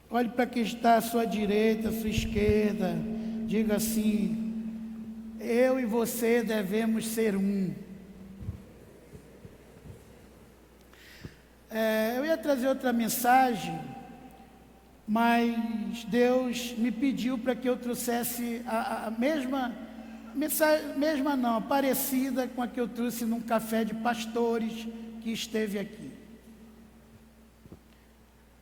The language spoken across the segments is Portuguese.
Olhe para quem está à sua direita, à sua esquerda. Diga assim: eu e você devemos ser um. Eu ia trazer outra mensagem, mas Deus me pediu para que eu trouxesse a mesma mensagem, parecida com a que eu trouxe num café de pastores que esteve aqui.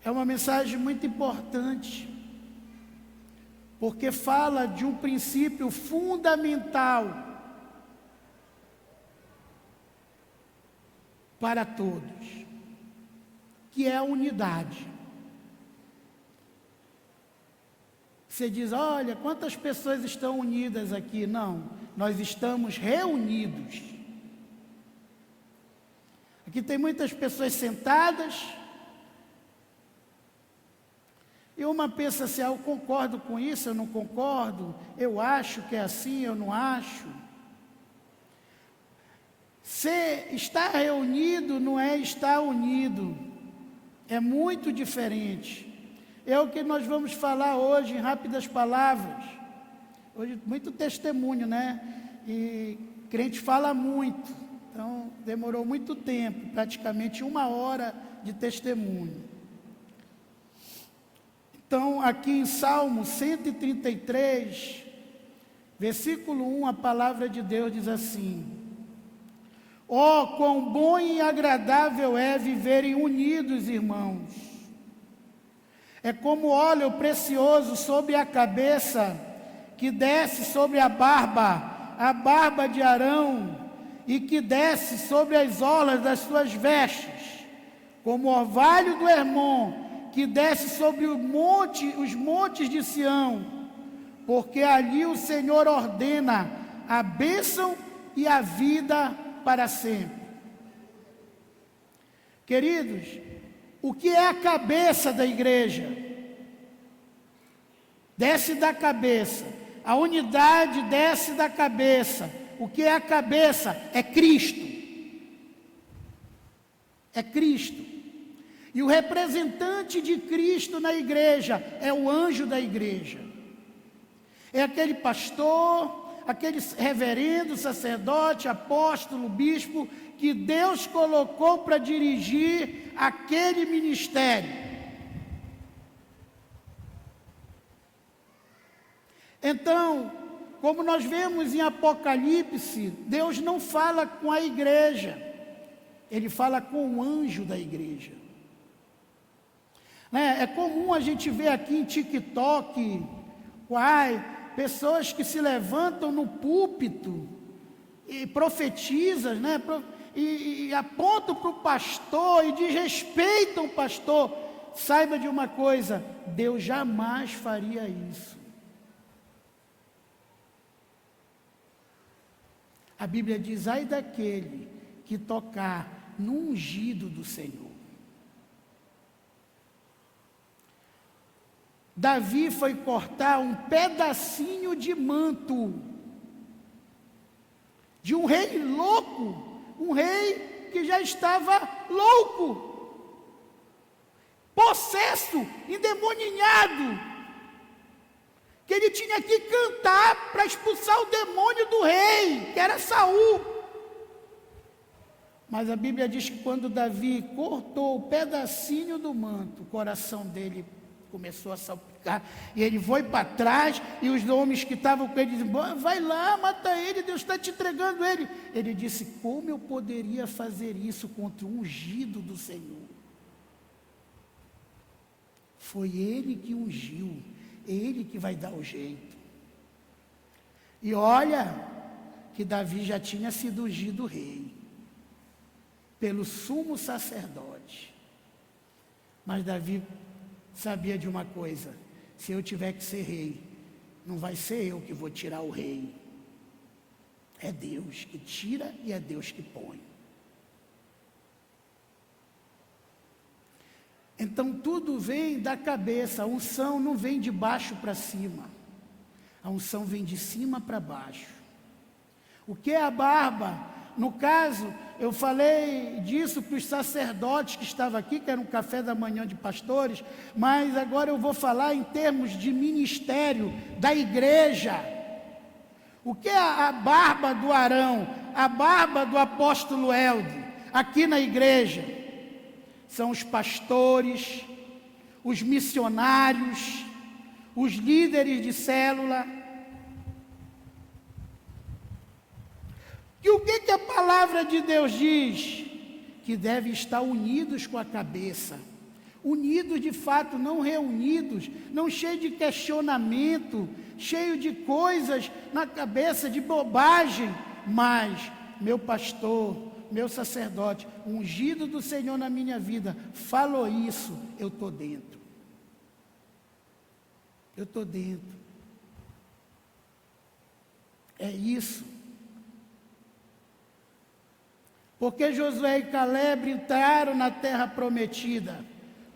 É uma mensagem muito importante, porque fala de um princípio fundamental para todos, que é a unidade. Você diz: olha, quantas pessoas estão unidas aqui? Não, nós estamos reunidos. Aqui tem muitas pessoas sentadas, e uma pensa assim: eu concordo com isso, eu não concordo, eu acho que é assim, eu não acho. Ser estar reunido não é estar unido, é muito diferente. É o que nós vamos falar hoje em rápidas palavras. Hoje muito testemunho, né? E crente fala muito, então demorou muito tempo, praticamente 1 hora de testemunho. Então, aqui em Salmo 133, versículo 1, a palavra de Deus diz assim: ó, quão bom e agradável é viverem unidos, irmãos. É como óleo precioso sobre a cabeça, que desce sobre a barba de Arão, e que desce sobre as orlas das suas vestes, como o orvalho do Hermon, que desce sobre os montes de Sião, porque ali o Senhor ordena a bênção e a vida para sempre. Queridos, o que é a cabeça da igreja? Desce da cabeça, a unidade desce da cabeça. O que é a cabeça? É Cristo. É Cristo. E o representante de Cristo na igreja é o anjo da igreja. É aquele pastor, aquele reverendo, sacerdote, apóstolo, bispo, que Deus colocou para dirigir aquele ministério. Então, como nós vemos em Apocalipse, Deus não fala com a igreja, Ele fala com o anjo da igreja. É comum a gente ver aqui em TikTok, pessoas que se levantam no púlpito e profetizam, e apontam para o pastor e desrespeitam o pastor. Saiba de uma coisa: Deus jamais faria isso. A Bíblia diz: ai daquele que tocar no ungido do Senhor. Davi foi cortar um pedacinho de manto de um rei louco, um rei que já estava louco, possesso, endemoninhado, que ele tinha que cantar para expulsar o demônio do rei, que era Saul. Mas a Bíblia diz que quando Davi cortou o pedacinho do manto, o coração dele começou a salpicar, e ele foi para trás, e os homens que estavam com ele diziam: vai lá, mata ele, Deus está te entregando ele. Ele disse: como eu poderia fazer isso contra o ungido do Senhor? Foi ele que ungiu, ele que vai dar o jeito. E olha que Davi já tinha sido ungido rei pelo sumo sacerdote, mas Davi sabia de uma coisa: se eu tiver que ser rei, não vai ser eu que vou tirar o rei, é Deus que tira e é Deus que põe. Então tudo vem da cabeça. A unção não vem de baixo para cima, a unção vem de cima para baixo. O que é a barba? No caso, eu falei disso para os sacerdotes que estavam aqui, que era um café da manhã de pastores, mas agora eu vou falar em termos de ministério da igreja. O que é a barba do Arão, a barba do apóstolo Elde, aqui na igreja? São os pastores, os missionários, os líderes de célula. E o que a palavra de Deus diz? Que devem estar unidos com a cabeça. Unidos de fato, não reunidos, não cheio de questionamento, cheio de coisas na cabeça, de bobagem. Mas, meu pastor, meu sacerdote, ungido do Senhor na minha vida, falou isso, eu estou dentro. Eu estou dentro. É isso. Porque Josué e Caleb entraram na terra prometida,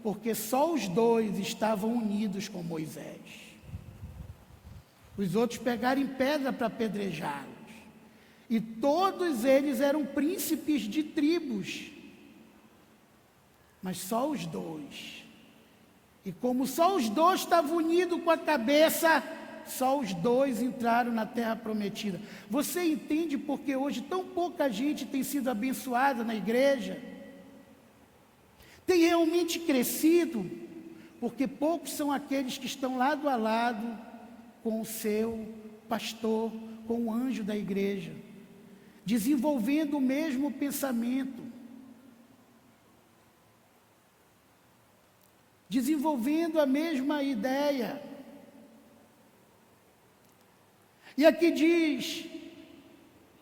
porque só os dois estavam unidos com Moisés. Os outros pegaram em pedra para apedrejá-los. E todos eles eram príncipes de tribos. Mas só os dois. E como só os dois estavam unidos com a cabeça, só os dois entraram na terra prometida. Você entende porque hoje tão pouca gente tem sido abençoada na igreja? Tem realmente crescido? Porque poucos são aqueles que estão lado a lado com o seu pastor, com o anjo da igreja, desenvolvendo o mesmo pensamento, desenvolvendo a mesma ideia. E aqui diz: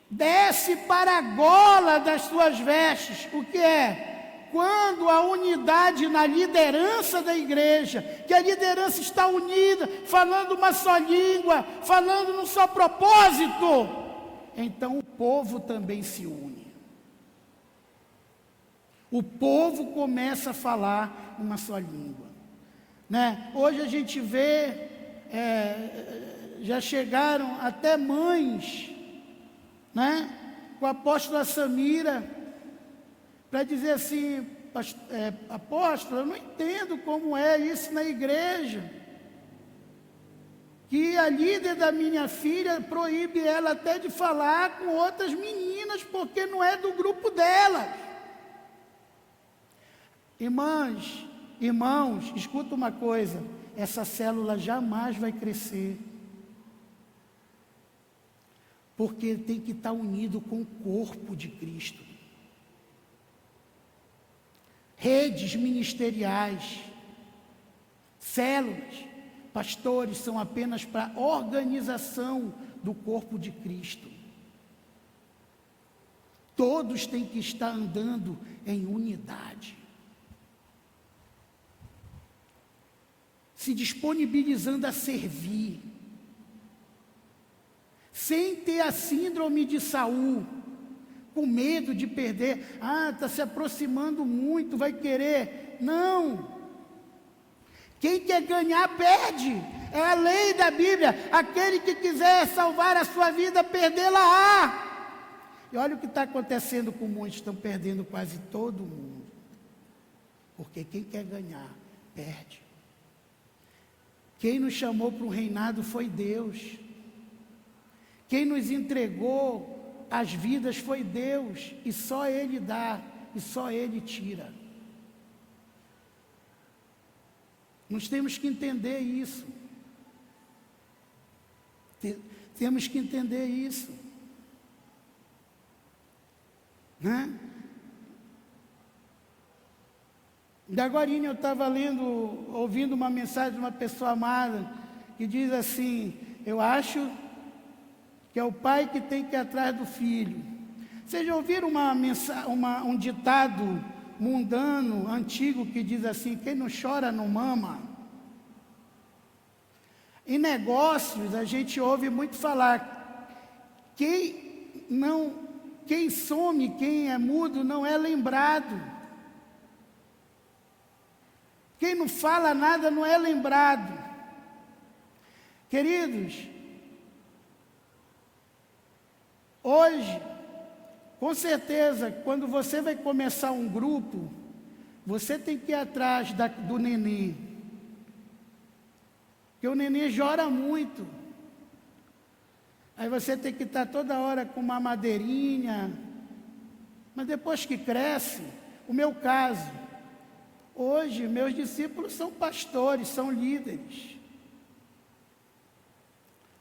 desce para a gola das suas vestes. O que é? Quando a unidade na liderança da igreja, que a liderança está unida, falando uma só língua, falando num só propósito, então o povo também se une. O povo começa a falar uma só língua, né? Hoje a gente vê, já chegaram até mães, né, com a apóstola Samira, para dizer assim: apóstola, eu não entendo como é isso na igreja, que a líder da minha filha proíbe ela até de falar com outras meninas, porque não é do grupo dela. Irmãos, escuta uma coisa, essa célula jamais vai crescer, porque tem que estar unido com o corpo de Cristo. Redes ministeriais, células, pastores são apenas para a organização do corpo de Cristo. Todos têm que estar andando em unidade, se disponibilizando a servir, sem ter a síndrome de Saul, com medo de perder. Está se aproximando muito, vai querer. Não. Quem quer ganhar, perde. É a lei da Bíblia. Aquele que quiser salvar a sua vida, perdê-la-á. E olha o que está acontecendo com muitos, estão perdendo quase todo mundo. Porque quem quer ganhar, perde. Quem nos chamou para o reinado foi Deus. Quem nos entregou as vidas foi Deus, e só Ele dá, e só Ele tira. Nós temos que entender isso. Temos que entender isso. Né? De agorinha eu estava ouvindo uma mensagem de uma pessoa amada, que diz assim: eu acho que é o pai que tem que ir atrás do filho. Vocês já ouviram um ditado mundano, antigo, que diz assim: quem não chora não mama? Em negócios a gente ouve muito falar: quem some, quem é mudo não é lembrado. Quem não fala nada não é lembrado. Queridos, hoje, Com certeza, quando você vai começar um grupo, você tem que ir atrás do nenê. Porque o nenê chora muito. Aí você tem que estar toda hora com uma madeirinha. Mas depois que cresce, o meu caso, hoje meus discípulos são pastores, são líderes.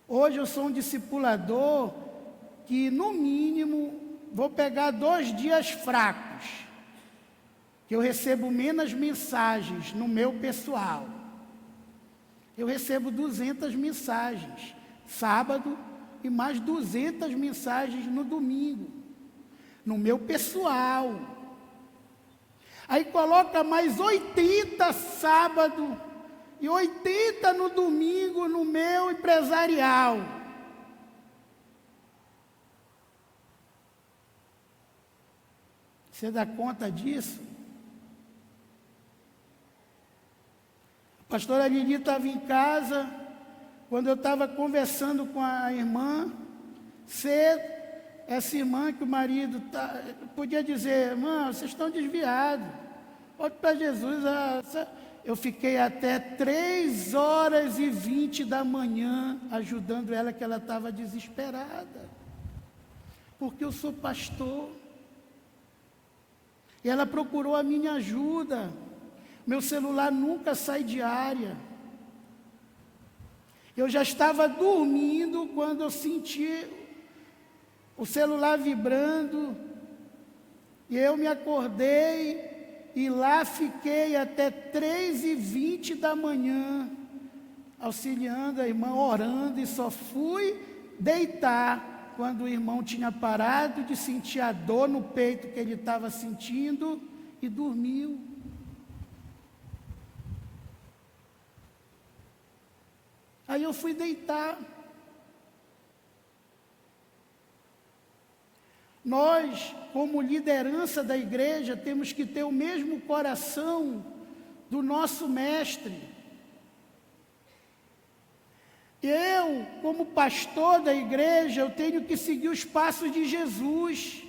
Hoje eu sou um discipulador que, no mínimo, vou pegar 2 dias fracos, que eu recebo menos mensagens no meu pessoal. Eu recebo 200 mensagens sábado e mais 200 mensagens no domingo, no meu pessoal. Aí coloca mais 80 sábado e 80 no domingo no meu empresarial. Você dá conta disso? A pastora Lili estava em casa, quando eu estava conversando com a irmã, essa irmã que o marido podia dizer, irmã, vocês estão desviados, volte para Jesus. Eu fiquei até 3h20 da manhã ajudando ela, que ela estava desesperada, porque eu sou pastor. E ela procurou a minha ajuda. Meu celular nunca sai de área. Eu já estava dormindo quando eu senti o celular vibrando. E eu me acordei e lá fiquei até 3h20 da manhã, auxiliando a irmã, orando, e só fui deitar quando o irmão tinha parado de sentir a dor no peito que ele estava sentindo e dormiu. Aí eu fui deitar. Nós, como liderança da igreja, temos que ter o mesmo coração do nosso mestre. Eu, como pastor da igreja, eu tenho que seguir os passos de Jesus.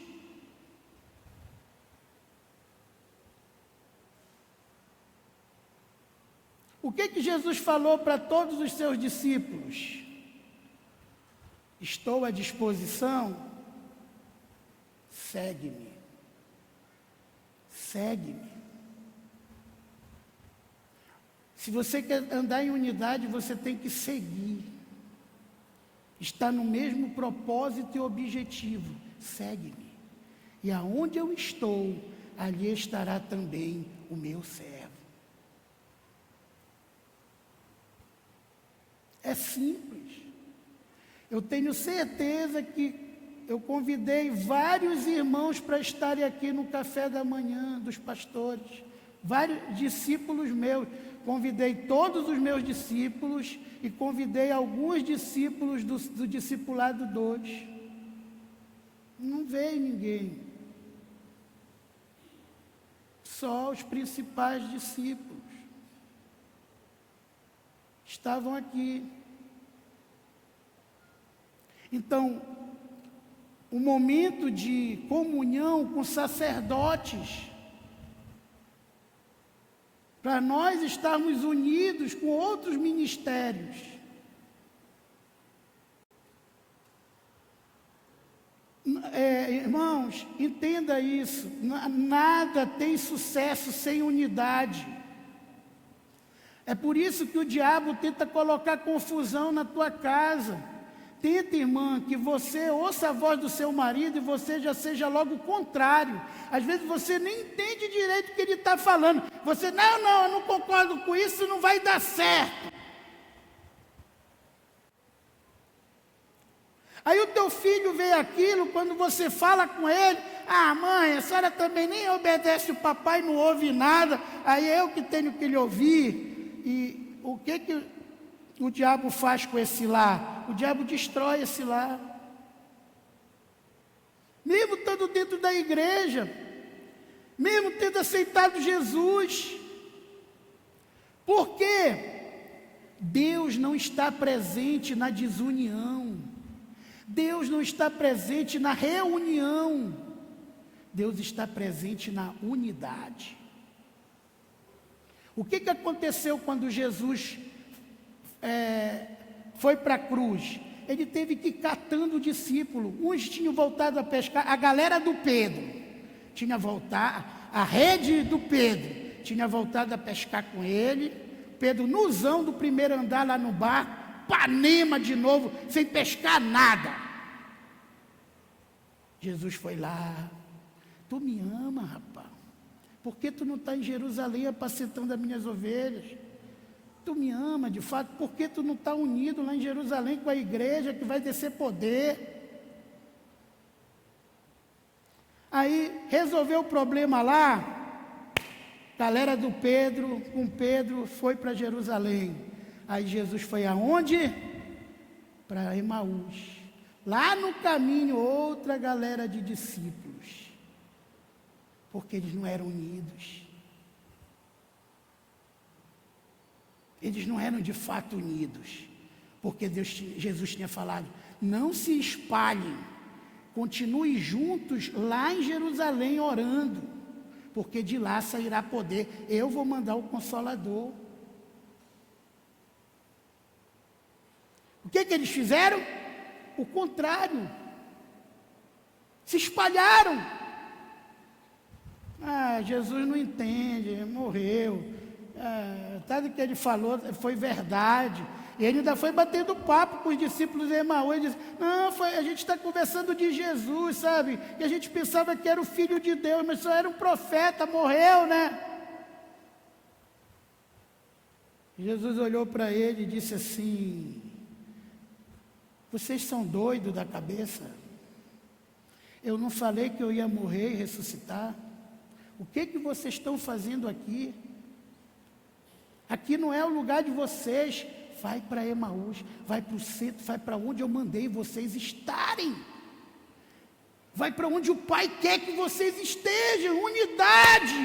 O que Jesus falou para todos os seus discípulos? Estou à disposição, segue-me. Segue-me. Se você quer andar em unidade, você tem que seguir. Está no mesmo propósito e objetivo. Segue-me. E aonde eu estou, ali estará também o meu servo. É simples. Eu tenho certeza que eu convidei vários irmãos para estarem aqui no café da manhã dos pastores. Vários discípulos meus. Convidei todos os meus discípulos e convidei alguns discípulos do discipulado 2. Não veio ninguém. Só os principais discípulos estavam aqui. Então, o momento de comunhão com sacerdotes, para nós estarmos unidos com outros ministérios. Irmãos, entenda isso, nada tem sucesso sem unidade. É por isso que o diabo tenta colocar confusão na tua casa. Tenta, irmã, que você ouça a voz do seu marido e você já seja logo o contrário. Às vezes você nem entende direito o que ele está falando. Você, não, eu não concordo com isso, não vai dar certo. Aí o teu filho vê aquilo, quando você fala com ele, mãe, a senhora também nem obedece o papai, não ouve nada, aí eu que tenho que lhe ouvir. E o que o diabo faz com esse lar? O diabo destrói esse lar. Mesmo estando dentro da igreja, mesmo tendo aceitado Jesus. Por quê? Deus não está presente na desunião. Deus não está presente na reunião. Deus está presente na unidade. O que aconteceu quando Jesus foi para a cruz? Ele teve que ir catando o discípulo. Uns tinham voltado a pescar, a galera do Pedro tinha voltado, a rede do Pedro tinha voltado a pescar com ele. Pedro, nuzão do primeiro andar lá no barco, panema de novo, sem pescar nada. Jesus foi lá. Tu me ama, rapaz. Por que tu não está em Jerusalém apacentando as minhas ovelhas? Tu me ama, de fato. Por que tu não está unido lá em Jerusalém com a igreja que vai descer poder? Aí, resolveu o problema lá. Galera do Pedro, com Pedro, foi para Jerusalém. Aí Jesus foi aonde? Para Emaús. Lá no caminho, outra galera de discípulos. Porque eles não eram unidos. Eles não eram de fato unidos. Porque Jesus tinha falado, não se espalhem. Continue juntos lá em Jerusalém orando. Porque de lá sairá poder. Eu vou mandar o Consolador. O que eles fizeram? O contrário. Se espalharam. Jesus não entende, morreu. Tudo que ele falou foi verdade. E ele ainda foi batendo papo com os discípulos de Emaús. Ele disse, não, a gente está conversando de Jesus, sabe? E a gente pensava que era o Filho de Deus, mas só era um profeta, morreu, né? Jesus olhou para ele e disse assim, vocês são doidos da cabeça? Eu não falei que eu ia morrer e ressuscitar? O que vocês estão fazendo aqui? Aqui não é o lugar de vocês. Vai para Emaús, vai para o centro, vai para onde eu mandei vocês estarem. Vai para onde o Pai quer que vocês estejam, unidade.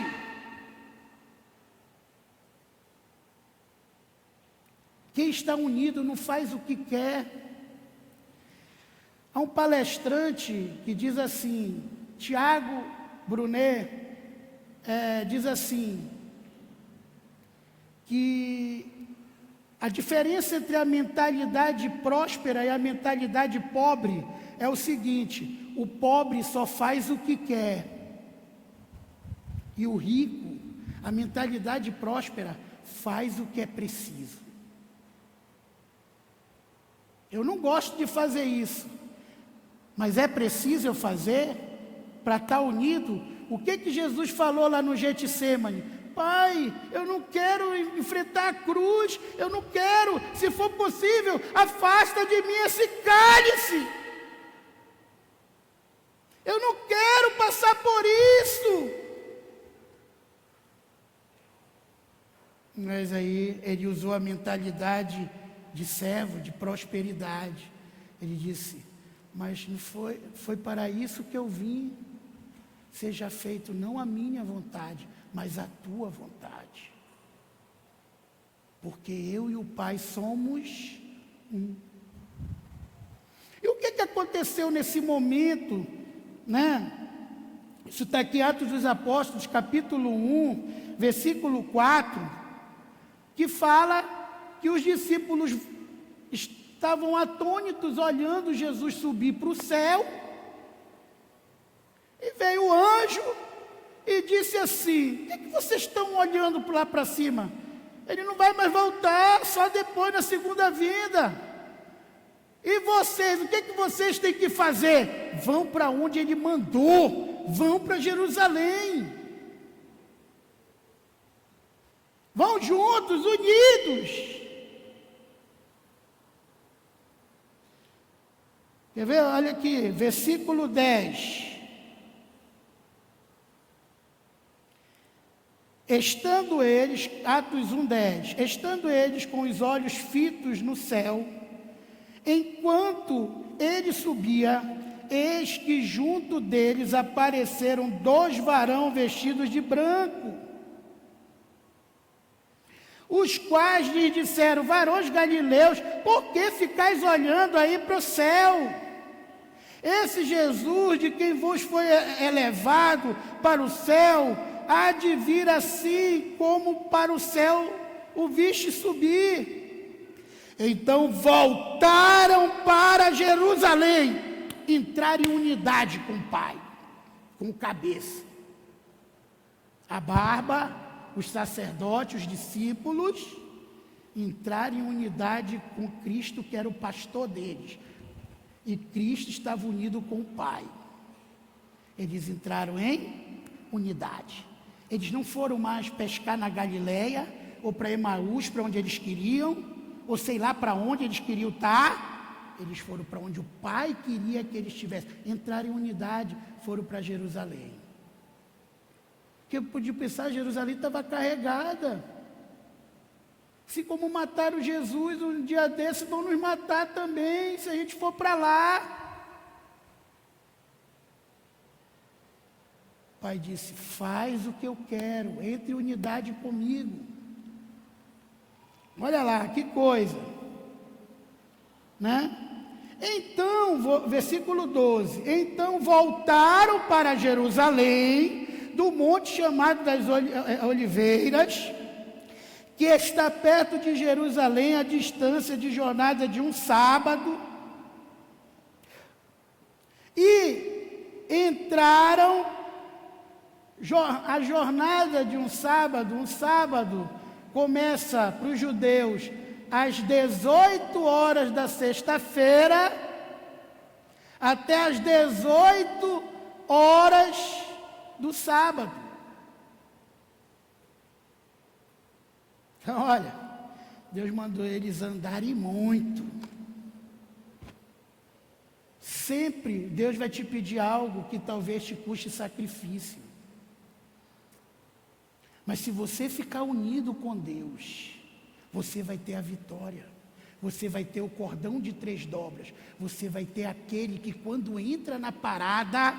Quem está unido não faz o que quer. Há um palestrante que diz assim, Tiago Brunet, diz assim, que a diferença entre a mentalidade próspera e a mentalidade pobre é o seguinte, o pobre só faz o que quer, e o rico, a mentalidade próspera, faz o que é preciso. Eu não gosto de fazer isso, mas é preciso eu fazer para estar unido. O que Jesus falou lá no Getsêmani? Pai, eu não quero enfrentar a cruz, eu não quero, se for possível, afasta de mim esse cálice. Eu não quero passar por isso. Mas aí ele usou a mentalidade de servo, de prosperidade. Ele disse, mas não foi para isso que eu vim. Seja feito não a minha vontade, mas a tua vontade. Porque eu e o Pai somos um. E o que aconteceu nesse momento, né? Isso está aqui em Atos dos Apóstolos, capítulo 1, versículo 4, que fala que os discípulos estavam atônitos olhando Jesus subir para o céu, e veio o anjo e disse assim, o que vocês estão olhando lá para cima? Ele não vai mais voltar, só depois na segunda vinda. E vocês, o que vocês têm que fazer? Vão para onde ele mandou, vão para Jerusalém. Vão juntos, unidos. Quer ver? Olha aqui, versículo 10. Estando eles, Atos 1:10, estando eles com os olhos fitos no céu, enquanto ele subia, eis que junto deles apareceram 2 varões vestidos de branco, os quais lhes disseram, varões galileus, por que ficais olhando aí para o céu? Esse Jesus de quem vos foi elevado para o céu, há de vir assim como para o céu o viste subir. Então voltaram para Jerusalém, entraram em unidade com o Pai, com o cabeça. A barba, os sacerdotes, os discípulos, entraram em unidade com Cristo, que era o pastor deles. E Cristo estava unido com o Pai. Eles entraram em unidade. Eles não foram mais pescar na Galileia, ou para Emaús, para onde eles queriam, ou sei lá para onde eles queriam estar. Eles foram para onde o Pai queria que eles estivessem. Entraram em unidade, foram para Jerusalém. Porque eu podia pensar, Jerusalém estava carregada. Se como mataram Jesus um dia desses, vão nos matar também, se a gente for para lá. O Pai disse, faz o que eu quero, entre em unidade comigo. Olha lá, que coisa. Né? Então, versículo 12. Então voltaram para Jerusalém, do monte chamado das Oliveiras, que está perto de Jerusalém, a distância de jornada de um sábado, e entraram, a jornada de um sábado começa para os judeus às 18 horas da sexta-feira, até às 18 horas do sábado. Então, olha, Deus mandou eles andarem muito. Sempre Deus vai te pedir algo que talvez te custe sacrifício. Mas se você ficar unido com Deus, você vai ter a vitória. Você vai ter o cordão de 3 dobras. Você vai ter aquele que quando entra na parada,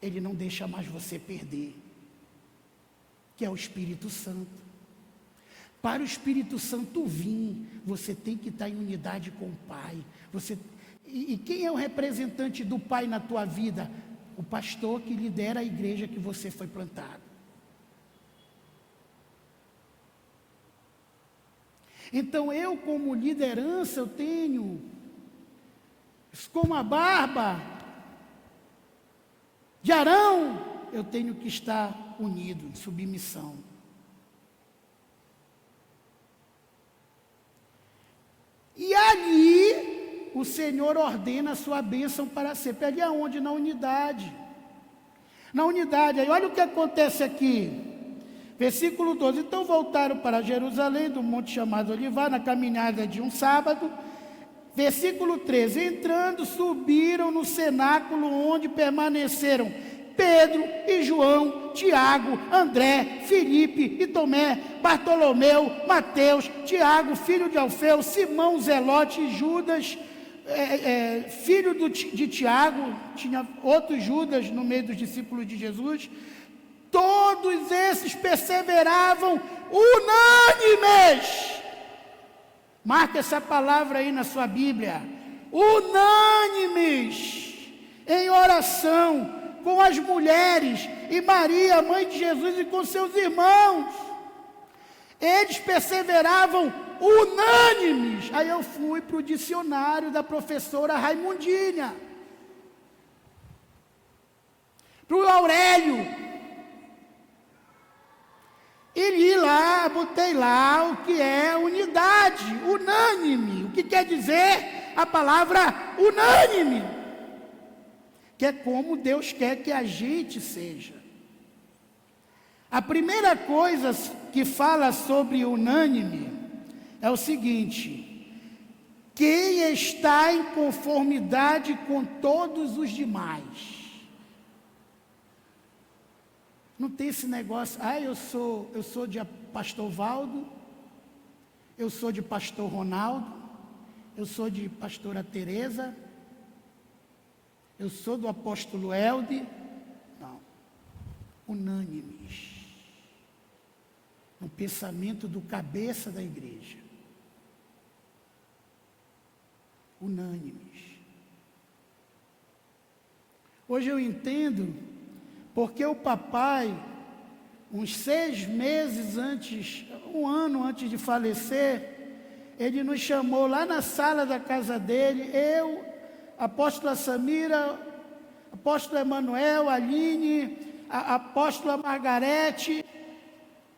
ele não deixa mais você perder. Que é o Espírito Santo. Para o Espírito Santo vir, você tem que estar em unidade com o Pai. E quem é o representante do Pai na tua vida? O pastor que lidera a igreja que você foi plantado. Então eu, como liderança, eu tenho, como a barba de Arão, eu tenho que estar unido, em submissão. E ali, o Senhor ordena a sua bênção para sempre. Ali aonde? Na unidade. Na unidade. Aí olha o que acontece aqui. Versículo 12. Então voltaram para Jerusalém, do monte chamado Olivar, na caminhada de um sábado. Versículo 13. Entrando, subiram no cenáculo onde permaneceram Pedro e João, Tiago, André, Filipe e Tomé, Bartolomeu, Mateus, Tiago, filho de Alfeu, Simão, Zelote e Judas, filho de Tiago. Tinha outros Judas no meio dos discípulos de Jesus. Todos esses perseveravam unânimes. Marca essa palavra aí na sua Bíblia. Unânimes em oração com as mulheres e Maria, mãe de Jesus, e com seus irmãos. Eles perseveravam unânimes. Aí eu fui para o dicionário da professora Raimundinha, para o Aurélio, e li lá, botei lá o que é unidade, unânime. O que quer dizer a palavra unânime? Que é como Deus quer que a gente seja. A primeira coisa que fala sobre unânime é o seguinte: quem está em conformidade com todos os demais. Não tem esse negócio, eu sou de pastor Valdo, eu sou de pastor Ronaldo, eu sou de pastora Teresa, eu sou do apóstolo Elde. Não. Unânimes. No pensamento do cabeça da igreja. Unânimes. Hoje eu entendo porque o papai, uns 6 meses antes, 1 ano antes de falecer, ele nos chamou lá na sala da casa dele, eu, a apóstola Samira, apóstolo Emanuel, Aline, a apóstola Margarete,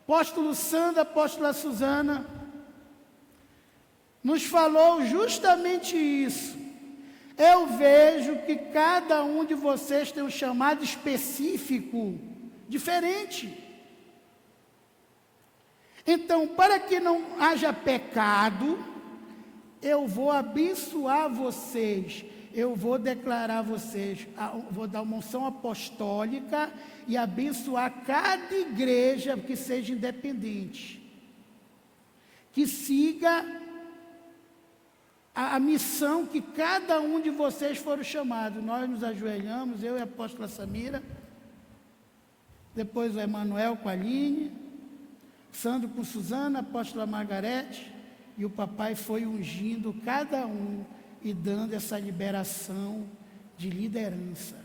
apóstolo Sandra, apóstola Suzana, nos falou justamente isso. Eu vejo que cada um de vocês tem um chamado específico, diferente. Então, para que não haja pecado, eu vou abençoar vocês, eu vou declarar vocês, vou dar uma unção apostólica e abençoar cada igreja que seja independente, que siga a missão que cada um de vocês foram chamados. Nós nos ajoelhamos, eu e a apóstola Samira, depois o Emanuel com a Aline, Sandro com Suzana, a apóstola Margarete, e o papai foi ungindo cada um e dando essa liberação de liderança.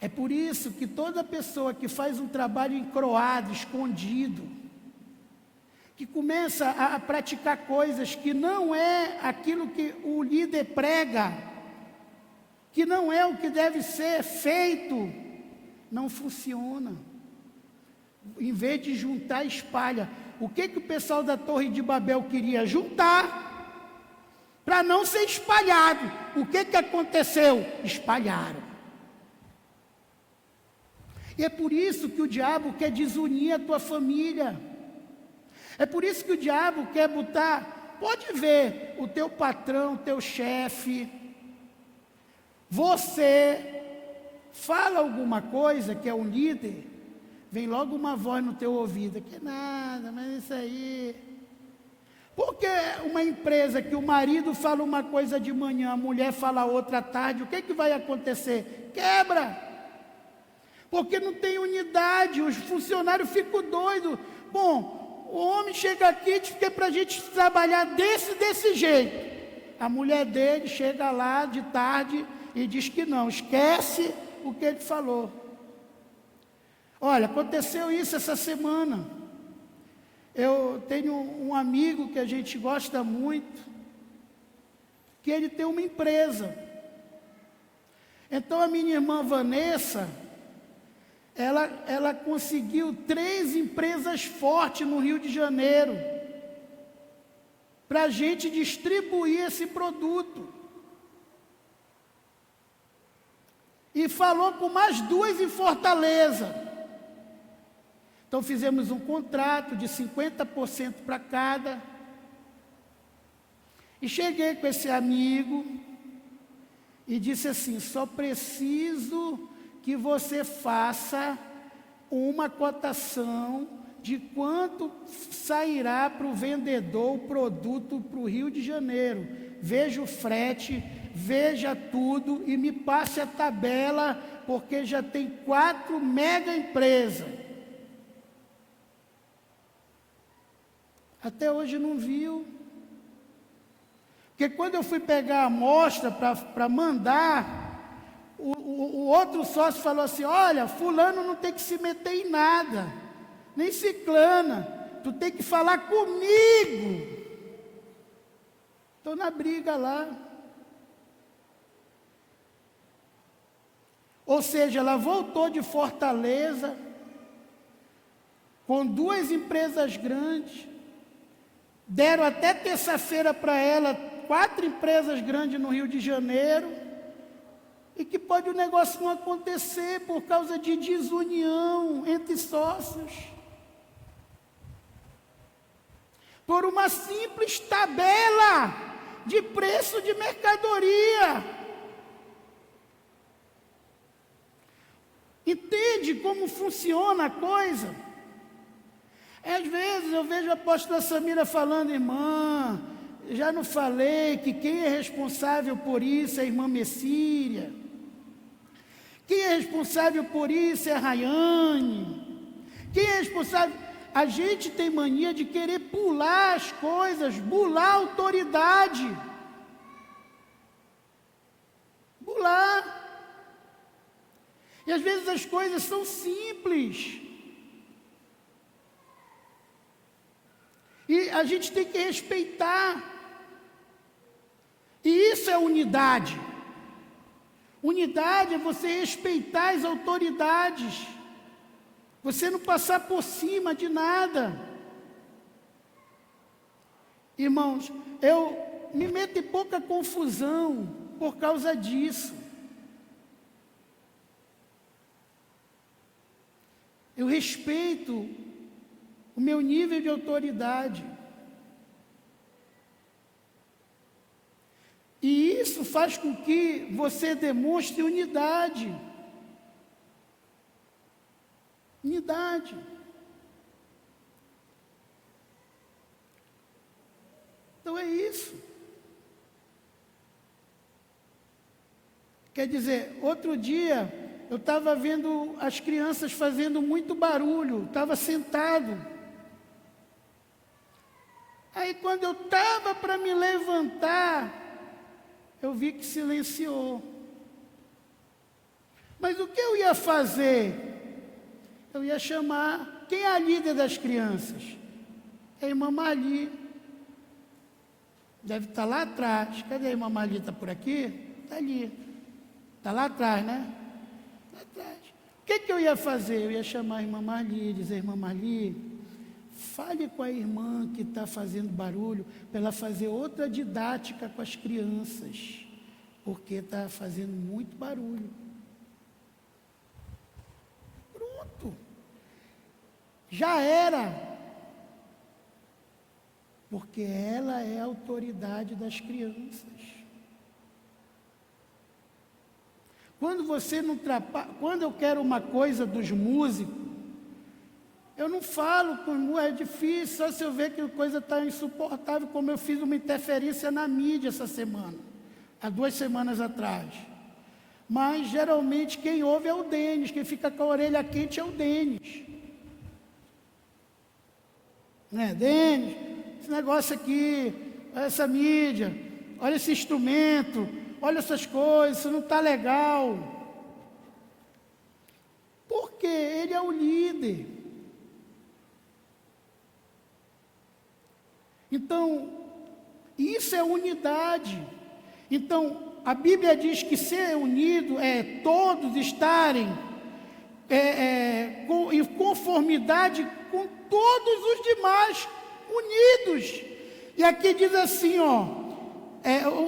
É por isso que toda pessoa que faz um trabalho encroado, escondido, que começa a praticar coisas que não é aquilo que o líder prega, que não é o que deve ser feito, não funciona. Em vez de juntar, espalha. O que o pessoal da Torre de Babel queria? Juntar, para não ser espalhado. O que aconteceu? Espalharam. E é por isso que o diabo quer desunir a tua família. É por isso que o diabo quer botar, pode ver, o teu patrão, o teu chefe, você fala alguma coisa que é um líder, vem logo uma voz no teu ouvido, que nada, mas isso aí. Porque uma empresa que o marido fala uma coisa de manhã, a mulher fala outra à tarde, o que vai acontecer? Quebra. Porque não tem unidade, os funcionários ficam doidos. Bom, o homem chega aqui porque é para a gente trabalhar desse jeito. A mulher dele chega lá de tarde e diz que não, esquece o que ele falou. Olha, aconteceu isso essa semana. Eu tenho um amigo que a gente gosta muito, que ele tem uma empresa. Então a minha irmã Vanessa, ela conseguiu 3 empresas fortes no Rio de Janeiro, para a gente distribuir esse produto. E falou com mais 2 em Fortaleza. Então fizemos um contrato de 50% para cada. E cheguei com esse amigo e disse assim: só preciso que você faça uma cotação de quanto sairá para o vendedor o produto para o Rio de Janeiro. Veja o frete, veja tudo e me passe a tabela, porque já tem 4 mega empresas. Até hoje não viu. Porque quando eu fui pegar a amostra para mandar, o outro sócio falou assim: olha, fulano não tem que se meter em nada, nem ciclana, tu tem que falar comigo. Estou na briga lá. Ou seja, ela voltou de Fortaleza, com 2 empresas grandes, deram até terça-feira para ela 4 empresas grandes no Rio de Janeiro, e que pode o negócio não acontecer por causa de desunião entre sócios, por uma simples tabela de preço de mercadoria. Entende como funciona a coisa? Às vezes eu vejo a apóstola Samira falando: irmã, já não falei que quem é responsável por isso é a irmã Messíria, quem é responsável por isso é a Rayane, quem é responsável... A gente tem mania de querer pular as coisas, bular a autoridade. E às vezes as coisas são simples. E a gente tem que respeitar. E isso é unidade. Unidade é você respeitar as autoridades. Você não passar por cima de nada. Irmãos, eu me meto em pouca confusão por causa disso. Eu respeito o meu nível de autoridade. E isso faz com que você demonstre unidade. Unidade. Então é isso. Quer dizer, outro dia eu estava vendo as crianças fazendo muito barulho, estava sentado. Aí quando eu estava para me levantar, eu vi que silenciou. Mas o que eu ia fazer? Eu ia chamar, quem é a líder das crianças? É a irmã Marli. Deve estar lá atrás. Cadê a irmã Marli? Está por aqui? Está ali. Está lá atrás, né? Lá atrás. O que eu ia fazer? Eu ia chamar a irmã Marli, dizer, irmã Marli, fale com a irmã que está fazendo barulho, para ela fazer outra didática com as crianças, porque está fazendo muito barulho. Pronto. Já era. Porque ela é a autoridade das crianças. Quando você não quando eu quero uma coisa dos músicos, eu não falo com é difícil, só se eu ver que a coisa está insuportável, como eu fiz uma interferência na mídia essa semana, há 2 semanas atrás. Mas geralmente quem ouve é o Denis, quem fica com a orelha quente é o Denis. Né, Denis? Esse negócio aqui, essa mídia, olha esse instrumento, olha essas coisas, isso não está legal. Porque ele é o líder. Então, isso é unidade. Então, a Bíblia diz que ser unido é todos estarem em conformidade com todos os demais, unidos. E aqui diz assim,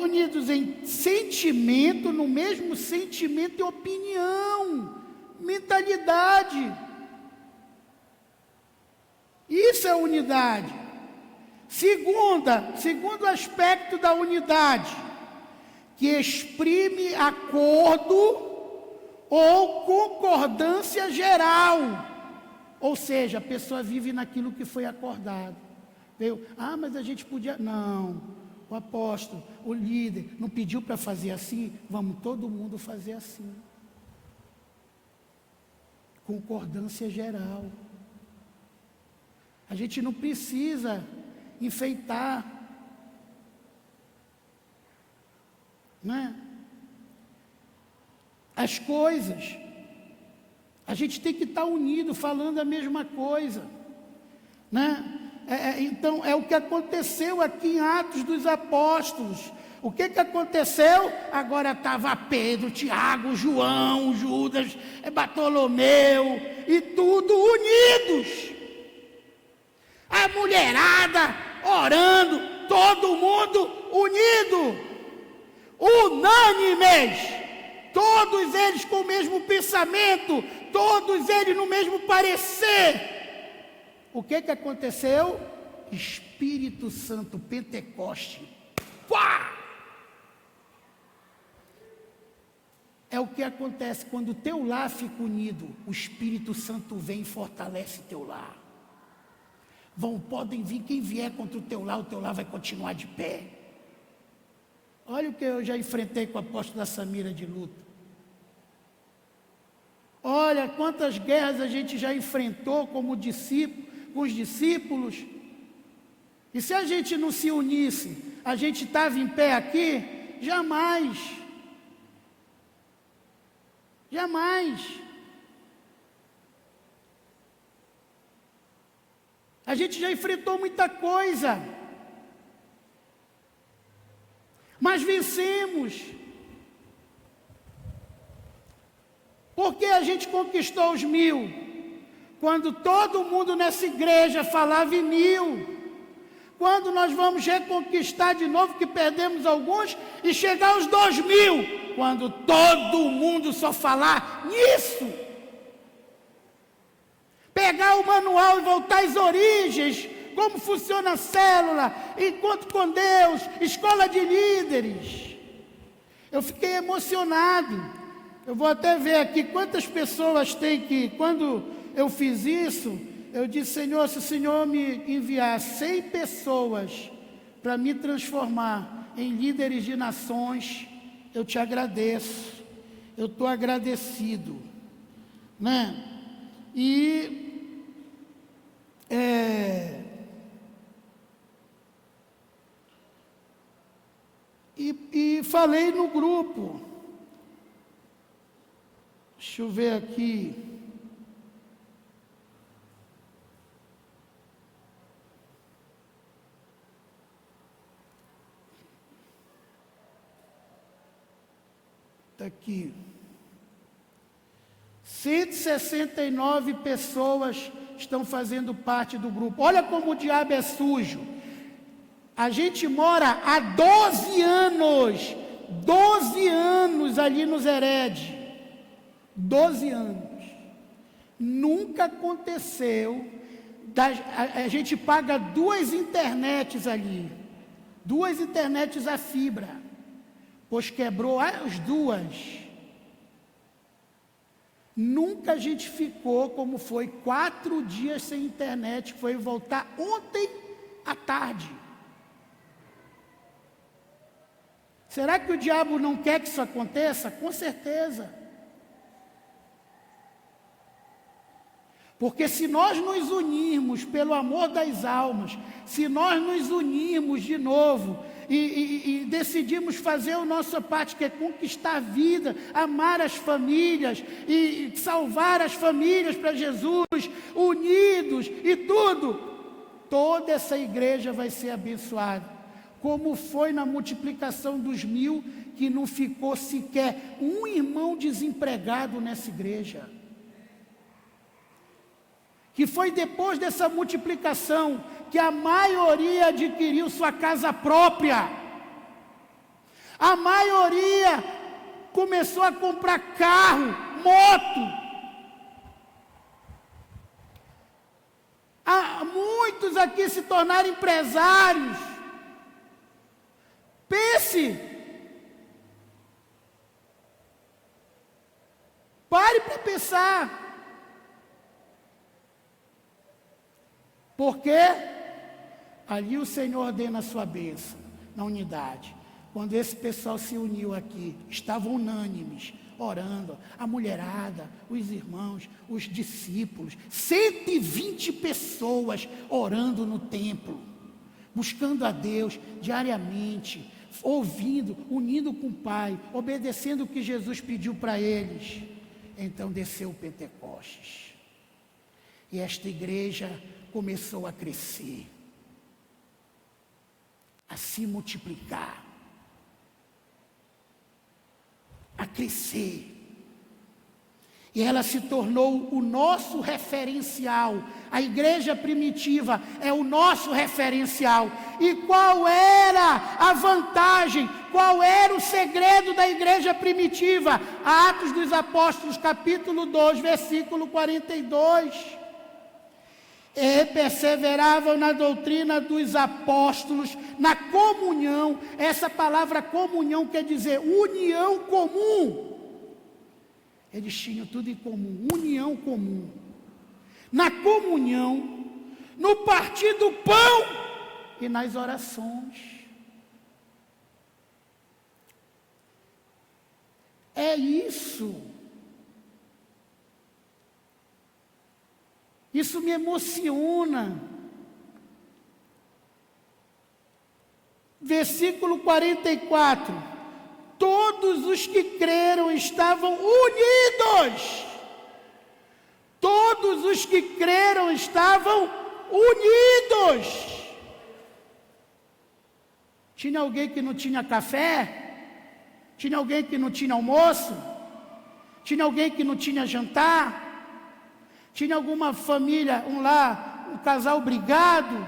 unidos em sentimento, no mesmo sentimento e opinião, mentalidade. Isso é unidade. Segundo aspecto da unidade, que exprime acordo ou concordância geral. Ou seja, a pessoa vive naquilo que foi acordado. Mas a gente podia... Não, o apóstolo, o líder, não pediu para fazer assim? Vamos todo mundo fazer assim. Concordância geral. A gente não precisa enfeitar, né, as coisas. A gente tem que estar unido, falando a mesma coisa, né? Então, é o que aconteceu aqui em Atos dos Apóstolos. O que aconteceu? Agora estava Pedro, Tiago, João, Judas, Bartolomeu, e tudo unidos. A mulherada orando, todo mundo unido, unânimes, todos eles com o mesmo pensamento, todos eles no mesmo parecer. O que aconteceu? Espírito Santo, Pentecoste. Pá! É o que acontece quando o teu lar fica unido, o Espírito Santo vem e fortalece teu lar. Podem vir quem vier contra o teu lar vai continuar de pé. Olha o que eu já enfrentei com a apóstola Samira de luta. Olha quantas guerras a gente já enfrentou como discípulo, com os discípulos. E se a gente não se unisse, a gente estava em pé aqui? Jamais. Jamais. A gente já enfrentou muita coisa. Mas vencemos. Porque a gente conquistou os 1000. Quando todo mundo nessa igreja falava em 1000. Quando nós vamos reconquistar de novo, que perdemos alguns, e chegar aos 2000. Quando todo mundo só falar nisso. Pegar o manual e voltar às origens. Como funciona a célula, encontro com Deus, escola de líderes. Eu fiquei emocionado. Eu vou até ver aqui quantas pessoas tem que, quando eu fiz isso, eu disse: Senhor, se o Senhor me enviar 100 pessoas para me transformar em líderes de nações, eu te agradeço. Eu estou agradecido, né? E falei no grupo. Deixa eu ver aqui. Está aqui. 169 pessoas estão fazendo parte do grupo. Olha como o diabo é sujo. A gente mora há 12 anos ali no Zered. 12 anos. Nunca aconteceu. A gente paga 2 internets ali. 2 internets a fibra. Pois quebrou as 2. Nunca a gente ficou como foi 4 dias sem internet. Foi voltar ontem à tarde. Será que o diabo não quer que isso aconteça? Com certeza. Porque se nós nos unirmos pelo amor das almas, se nós nos unirmos de novo e decidimos fazer a nossa parte, que é conquistar a vida, amar as famílias e salvar as famílias para Jesus, unidos e tudo, toda essa igreja vai ser abençoada. Como foi na multiplicação dos 1000, que não ficou sequer um irmão desempregado nessa igreja. Que foi depois dessa multiplicação que a maioria adquiriu sua casa própria. A maioria começou a comprar carro, moto. Muitos aqui se tornaram empresários. Pense. Pare para pensar. Porque ali o Senhor ordena a sua bênção, na unidade. Quando esse pessoal se uniu aqui, estavam unânimes, orando, a mulherada, os irmãos, os discípulos, 120 pessoas orando no templo, buscando a Deus diariamente, ouvindo, unindo com o Pai, obedecendo o que Jesus pediu para eles. Então desceu o Pentecostes. E esta igreja começou a crescer, a se multiplicar, a crescer. E ela se tornou o nosso referencial. A igreja primitiva é o nosso referencial. E qual era a vantagem? Qual era o segredo da igreja primitiva? Atos dos Apóstolos, capítulo 2, versículo 42. E perseveravam na doutrina dos apóstolos, na comunhão. Essa palavra comunhão quer dizer união comum. Eles tinham tudo em comum, união comum. Na comunhão, no partir do pão e nas orações. É isso. Isso me emociona. Versículo 44. Todos os que creram estavam unidos. Todos os que creram estavam unidos. Tinha alguém que não tinha café? Tinha alguém que não tinha almoço? Tinha alguém que não tinha jantar? Tinha alguma família, um casal brigado?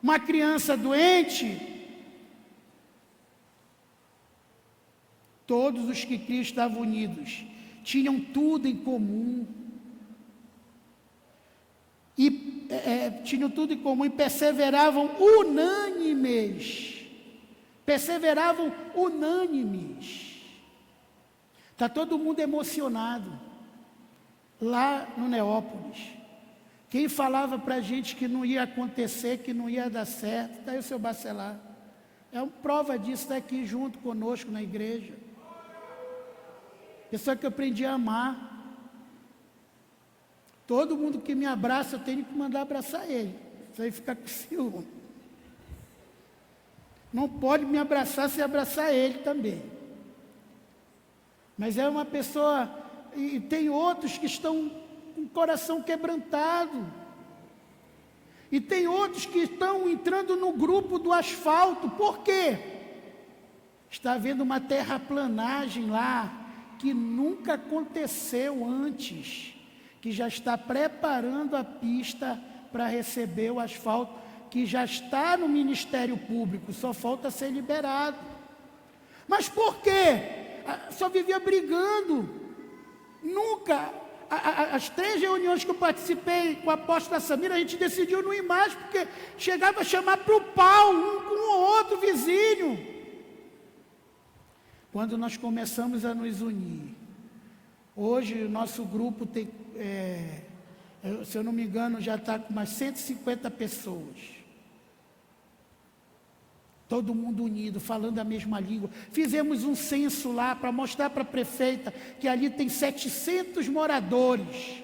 Uma criança doente? Todos os que criam estavam unidos, tinham tudo em comum. Tinham tudo em comum e perseveravam unânimes. Perseveravam unânimes. Está todo mundo emocionado. Lá no Neópolis. Quem falava para a gente que não ia acontecer, que não ia dar certo, está aí o seu Bacelar. É uma prova disso, está aqui junto conosco na igreja. Pessoa que eu aprendi a amar. Todo mundo que me abraça, eu tenho que mandar abraçar ele. Isso aí fica com ciúme. Não pode me abraçar sem abraçar ele também. Mas é uma pessoa, e tem outros que estão com o coração quebrantado. E tem outros que estão entrando no grupo do asfalto. Por quê? Está havendo uma terraplanagem lá, que nunca aconteceu antes, que já está preparando a pista para receber o asfalto, que já está no Ministério Público, só falta ser liberado. Mas por quê? Só vivia brigando. Nunca, as 3 reuniões que eu participei com a apóstola Samira, a gente decidiu não ir mais, porque chegava a chamar para o pau, um com o outro vizinho. Quando nós começamos a nos unir, hoje o nosso grupo tem, se eu não me engano, já está com umas 150 pessoas. Todo mundo unido, falando a mesma língua. Fizemos um censo lá para mostrar para a prefeita que ali tem 700 moradores.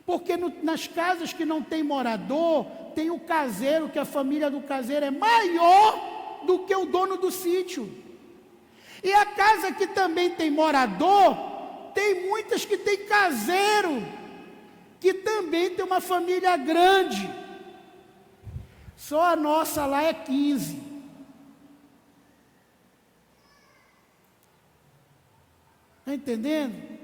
Porque nas casas que não tem morador, tem o caseiro, que a família do caseiro é maior do que o dono do sítio. E a casa que também tem morador, tem muitas que tem caseiro, que também tem uma família grande. Só a nossa lá é 15. Está entendendo?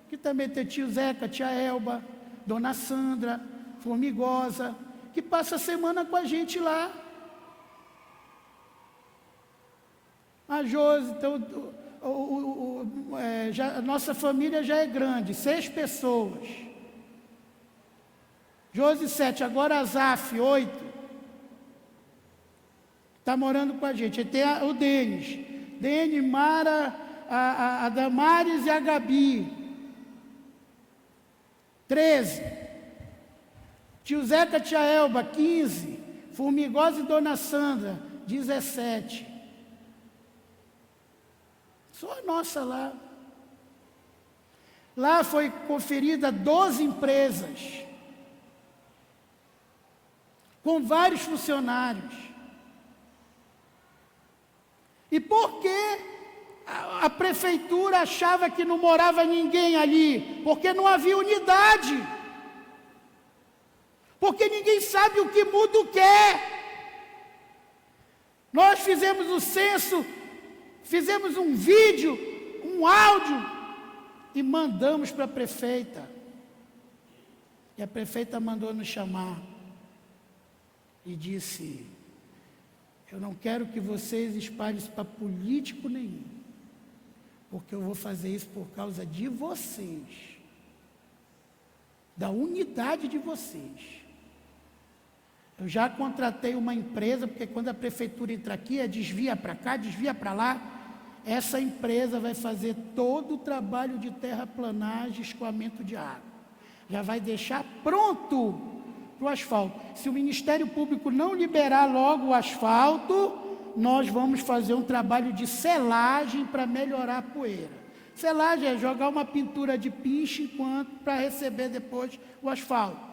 Que também tem tio Zeca, tia Elba, dona Sandra, Formigosa, que passa a semana com a gente lá. A Josi, então, a nossa família já é grande, 6 pessoas. Josi 7, agora a Zaf 8. Está morando com a gente. Aí tem o Denis, Mara, a Damares e a Gabi. 13. Tio Zeca, tia Elba, 15. Formigosa e dona Sandra, 17. Só a nossa lá. Lá foi conferida 12 empresas, com vários funcionários. E por que a prefeitura achava que não morava ninguém ali? Porque não havia unidade. Porque ninguém sabe o que mudo quer. Nós fizemos o censo, fizemos um vídeo, um áudio e mandamos para a prefeita. E a prefeita mandou nos chamar e disse: eu não quero que vocês espalhem isso para político nenhum, porque eu vou fazer isso por causa de vocês, da unidade de vocês. Eu já contratei uma empresa, porque quando a prefeitura entra aqui, desvia para cá, desvia para lá. Essa empresa vai fazer todo o trabalho de terraplanagem, escoamento de água. Já vai deixar pronto para o asfalto. Se o Ministério Público não liberar logo o asfalto, nós vamos fazer um trabalho de selagem para melhorar a poeira. Selagem é jogar uma pintura de piche para receber depois o asfalto.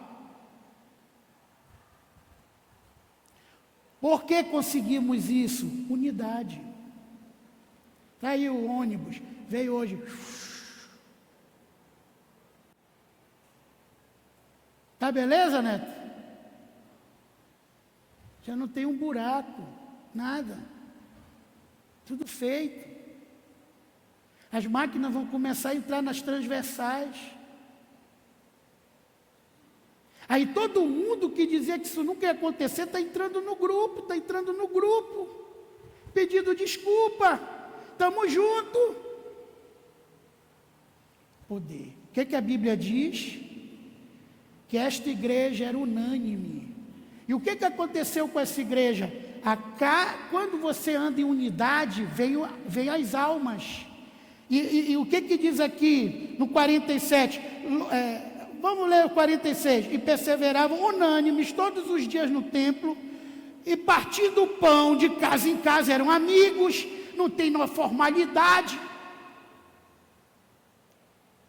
Por que conseguimos isso? Unidade. Está aí o ônibus, veio hoje. Tá beleza, Neto? Já não tem um buraco, nada. Tudo feito. As máquinas vão começar a entrar nas transversais. Aí todo mundo que dizia que isso nunca ia acontecer está entrando no grupo, pedindo desculpa. Estamos juntos. Poder. O que a Bíblia diz? Que esta igreja era unânime. E o que aconteceu com essa igreja? Quando você anda em unidade, veio as almas. E o que diz aqui no 47? Vamos ler o 46. E perseveravam unânimes todos os dias no templo, e partindo o pão de casa em casa, eram amigos, não tem uma formalidade.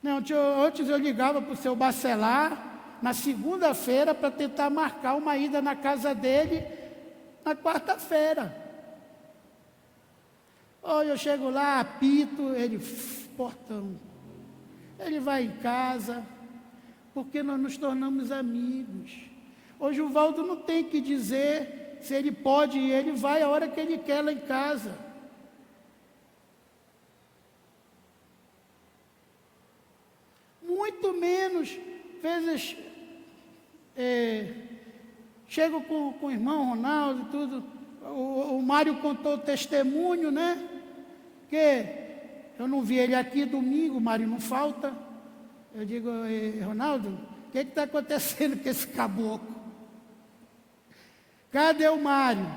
Não, antes eu ligava para o seu Bacelar, na segunda-feira, para tentar marcar uma ida na casa dele, na quarta-feira. Ou eu chego lá, apito, ele, portão. Ele vai em casa, porque nós nos tornamos amigos. Hoje o Valdo não tem que dizer se ele pode ir, ele vai a hora que ele quer lá em casa. Muito menos vezes chego com o irmão Ronaldo, tudo. O Mário contou o testemunho, né? Que eu não vi ele aqui domingo, o Mário não falta. Eu digo, Ronaldo, o que está acontecendo com esse caboclo? Cadê o Mário?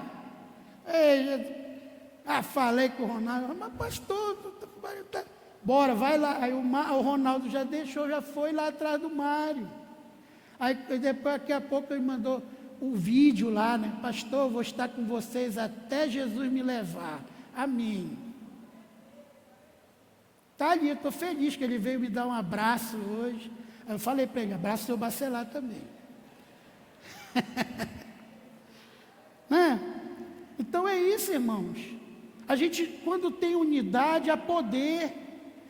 Falei com o Ronaldo, mas pastor, bora, vai lá. Aí o Ronaldo já deixou, já foi lá atrás do Mário. Aí depois, daqui a pouco, ele mandou o vídeo lá, né? Pastor, vou estar com vocês até Jesus me levar. Amém. Está ali, eu estou feliz que ele veio me dar um abraço hoje. Aí eu falei para ele, abraço seu Bacelar também. Né? Então é isso, irmãos. A gente, quando tem unidade, há poder,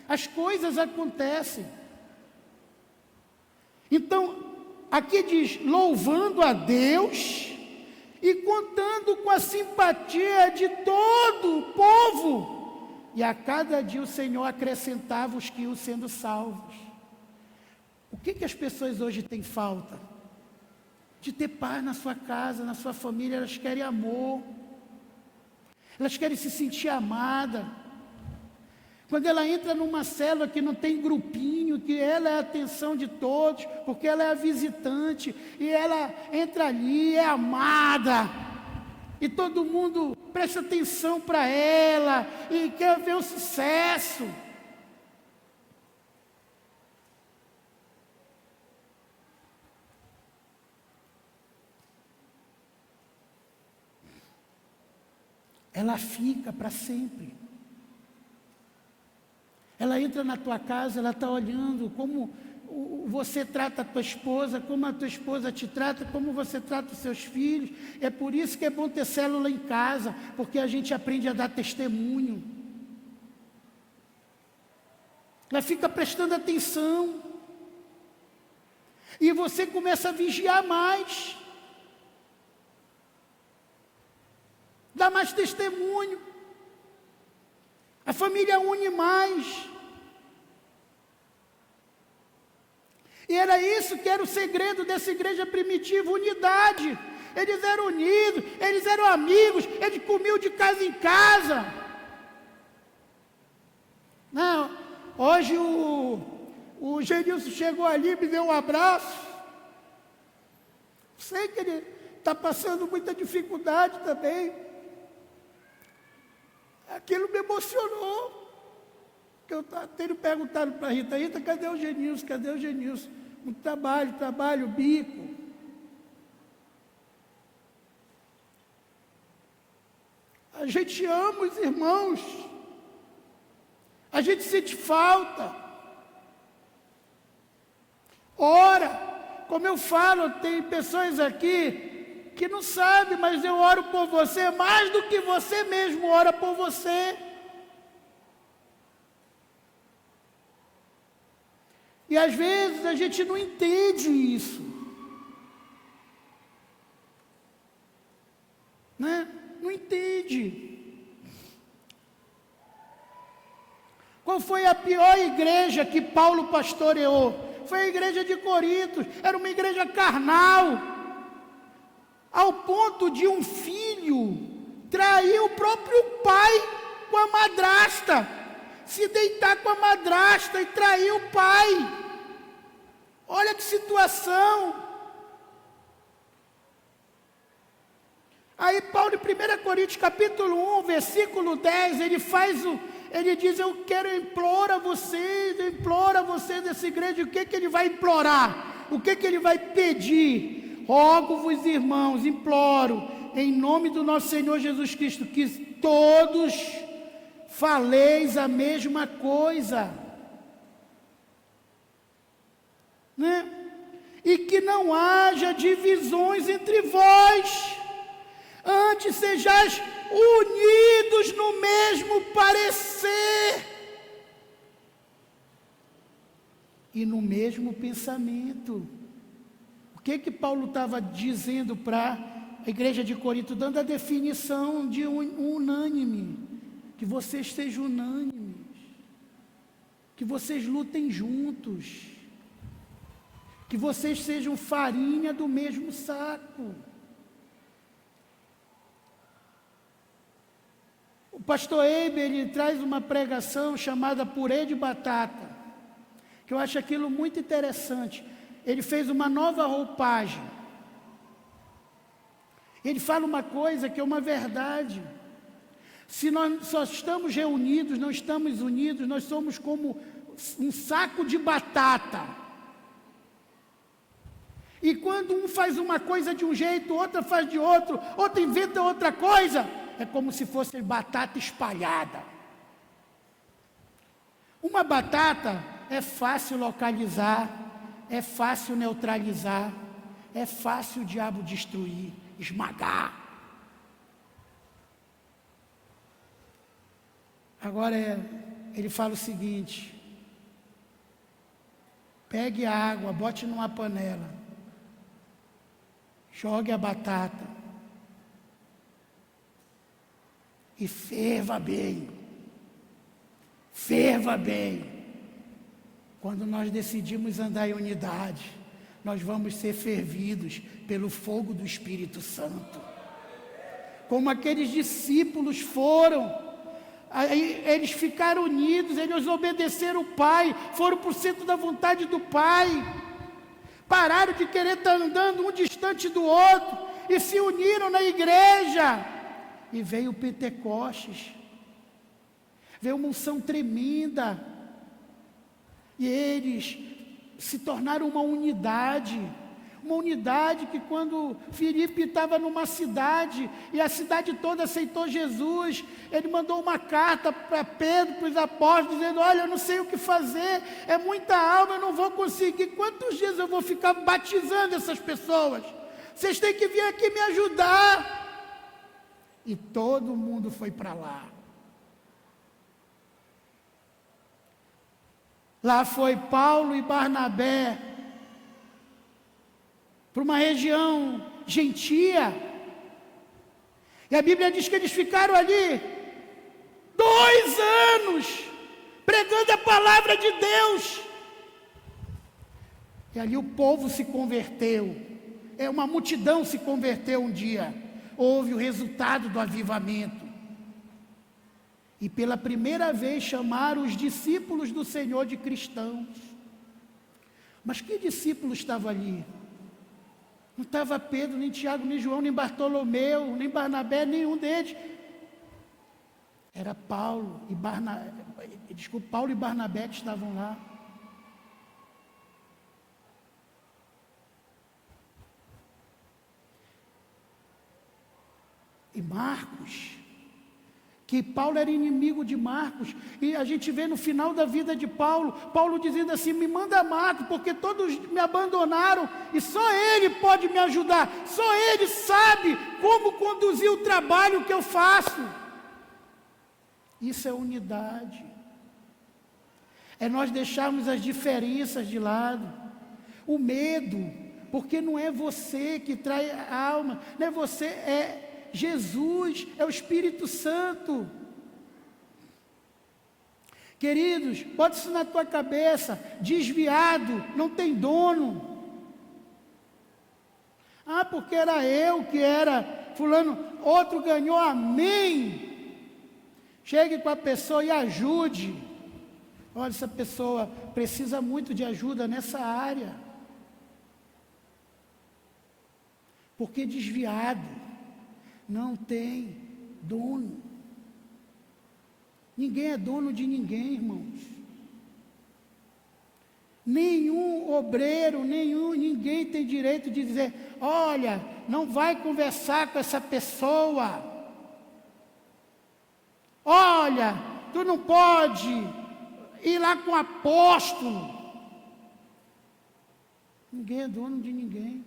as coisas acontecem. Então, aqui diz, louvando a Deus e contando com a simpatia de todo o povo. E a cada dia o Senhor acrescentava os que iam sendo salvos. O que as pessoas hoje têm falta? De ter paz na sua casa, na sua família. Elas querem amor. Elas querem se sentir amadas. Quando ela entra numa célula que não tem grupinho, que ela é a atenção de todos, porque ela é a visitante, e ela entra ali, é amada, e todo mundo presta atenção para ela, e quer ver o sucesso. Ela fica para sempre. Ela entra na tua casa, ela está olhando como você trata a tua esposa, como a tua esposa te trata, como você trata os seus filhos. É por isso que é bom ter célula em casa, porque a gente aprende a dar testemunho. Ela fica prestando atenção. E você começa a vigiar mais. Dá mais testemunho. A família une mais. E era isso que era o segredo dessa igreja primitiva, unidade. Eles eram unidos, eles eram amigos, eles comiam de casa em casa. Não, hoje o Genilson chegou ali e me deu um abraço. Sei que ele está passando muita dificuldade também. Aquilo me emocionou. Eu tenho perguntado para a Rita, cadê o Genilson? Cadê o Genilson? Muito trabalho, bico. A gente ama os irmãos. A gente sente falta. Ora, como eu falo, tem pessoas aqui que não sabem, mas eu oro por você mais do que você mesmo ora por você. E às vezes a gente não entende isso. foi a pior igreja que Paulo pastoreou. Foi a igreja de Corinto. Era uma igreja carnal, ao ponto de um filho trair o próprio pai com a madrasta, se deitar com a madrasta e trair o pai. Olha que situação. Aí Paulo, em 1 Coríntios capítulo 1, versículo 10, ele diz, eu imploro a vocês dessa igreja. O que ele vai implorar? O que ele vai pedir? Rogo-vos, irmãos, imploro, em nome do nosso Senhor Jesus Cristo, que todos faleis a mesma coisa, né? E que não haja divisões entre vós, antes sejais unidos no mesmo parecer e no mesmo pensamento. O que Paulo estava dizendo para a igreja de Corinto, dando a definição de unânime, que vocês sejam unânimes, que vocês lutem juntos, que vocês sejam farinha do mesmo saco. O pastor Eibe, ele traz uma pregação chamada Purê de Batata, que eu acho aquilo muito interessante. Ele fez uma nova roupagem. Ele fala uma coisa que é uma verdade. Se nós só estamos reunidos, não estamos unidos, nós somos como um saco de batata. E quando um faz uma coisa de um jeito, outra faz de outro, outro inventa outra coisa, é como se fosse batata espalhada. Uma batata é fácil localizar, é fácil neutralizar, é fácil o diabo destruir, esmagar. Agora ele fala o seguinte: pegue a água, bote numa panela, jogue a batata e ferva bem. Ferva bem. Quando nós decidimos andar em unidade, nós vamos ser fervidos pelo fogo do Espírito Santo, como aqueles discípulos foram. Aí eles ficaram unidos, eles obedeceram o Pai, foram para o centro da vontade do Pai, pararam de querer estar andando um distante do outro, e se uniram na igreja, e veio o Pentecostes, veio uma unção tremenda, e eles se tornaram uma unidade que quando Filipe estava numa cidade, e a cidade toda aceitou Jesus, ele mandou uma carta para Pedro, para os apóstolos, dizendo: olha, eu não sei o que fazer, é muita alma, eu não vou conseguir, quantos dias eu vou ficar batizando essas pessoas? Vocês têm que vir aqui me ajudar. E todo mundo foi para lá. Lá foi Paulo e Barnabé, para uma região gentia, e a Bíblia diz que eles ficaram ali 2 anos, pregando a palavra de Deus, e ali o povo se converteu, uma multidão se converteu um dia, houve o resultado do avivamento, e pela primeira vez chamaram os discípulos do Senhor de cristãos. Mas que discípulo estava ali? Não estava Pedro, nem Tiago, nem João, nem Bartolomeu, nem Barnabé, nenhum deles. Era Paulo e Barnabé que estavam lá. E Marcos, que Paulo era inimigo de Marcos, e a gente vê no final da vida de Paulo dizendo assim: me manda Marcos, porque todos me abandonaram, e só ele pode me ajudar, só ele sabe como conduzir o trabalho que eu faço. Isso é unidade, é nós deixarmos as diferenças de lado, o medo, porque não é você que trai a alma, não é você, é Jesus, é o Espírito Santo. Queridos, bota isso na tua cabeça, desviado, não tem dono. Ah, porque era eu que era fulano, outro ganhou, amém. Chegue com a pessoa e ajude. Olha, essa pessoa precisa muito de ajuda nessa área. Porque desviado não tem dono. Ninguém é dono de ninguém, irmãos. Nenhum obreiro, ninguém tem direito de dizer, olha, não vai conversar com essa pessoa. Olha, tu não pode ir lá com o apóstolo. Ninguém é dono de ninguém.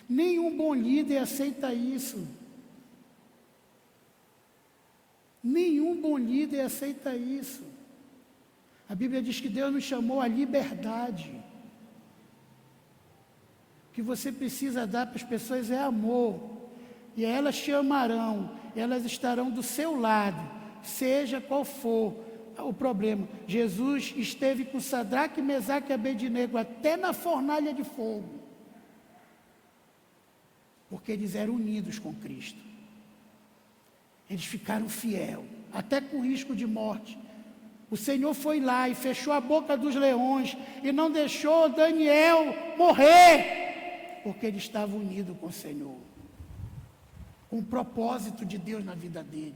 Nenhum bom líder aceita isso. Nenhum bom líder aceita isso. A Bíblia diz que Deus nos chamou à liberdade. O que você precisa dar para as pessoas é amor. E elas te amarão, elas estarão do seu lado, seja qual for o problema. Jesus esteve com Sadraque, Mesaque e Abednego até na fornalha de fogo. Porque eles eram unidos com Cristo. Eles ficaram fiéis, até com risco de morte. O Senhor foi lá e fechou a boca dos leões e não deixou Daniel morrer, porque ele estava unido com o Senhor, com o propósito de Deus na vida dele.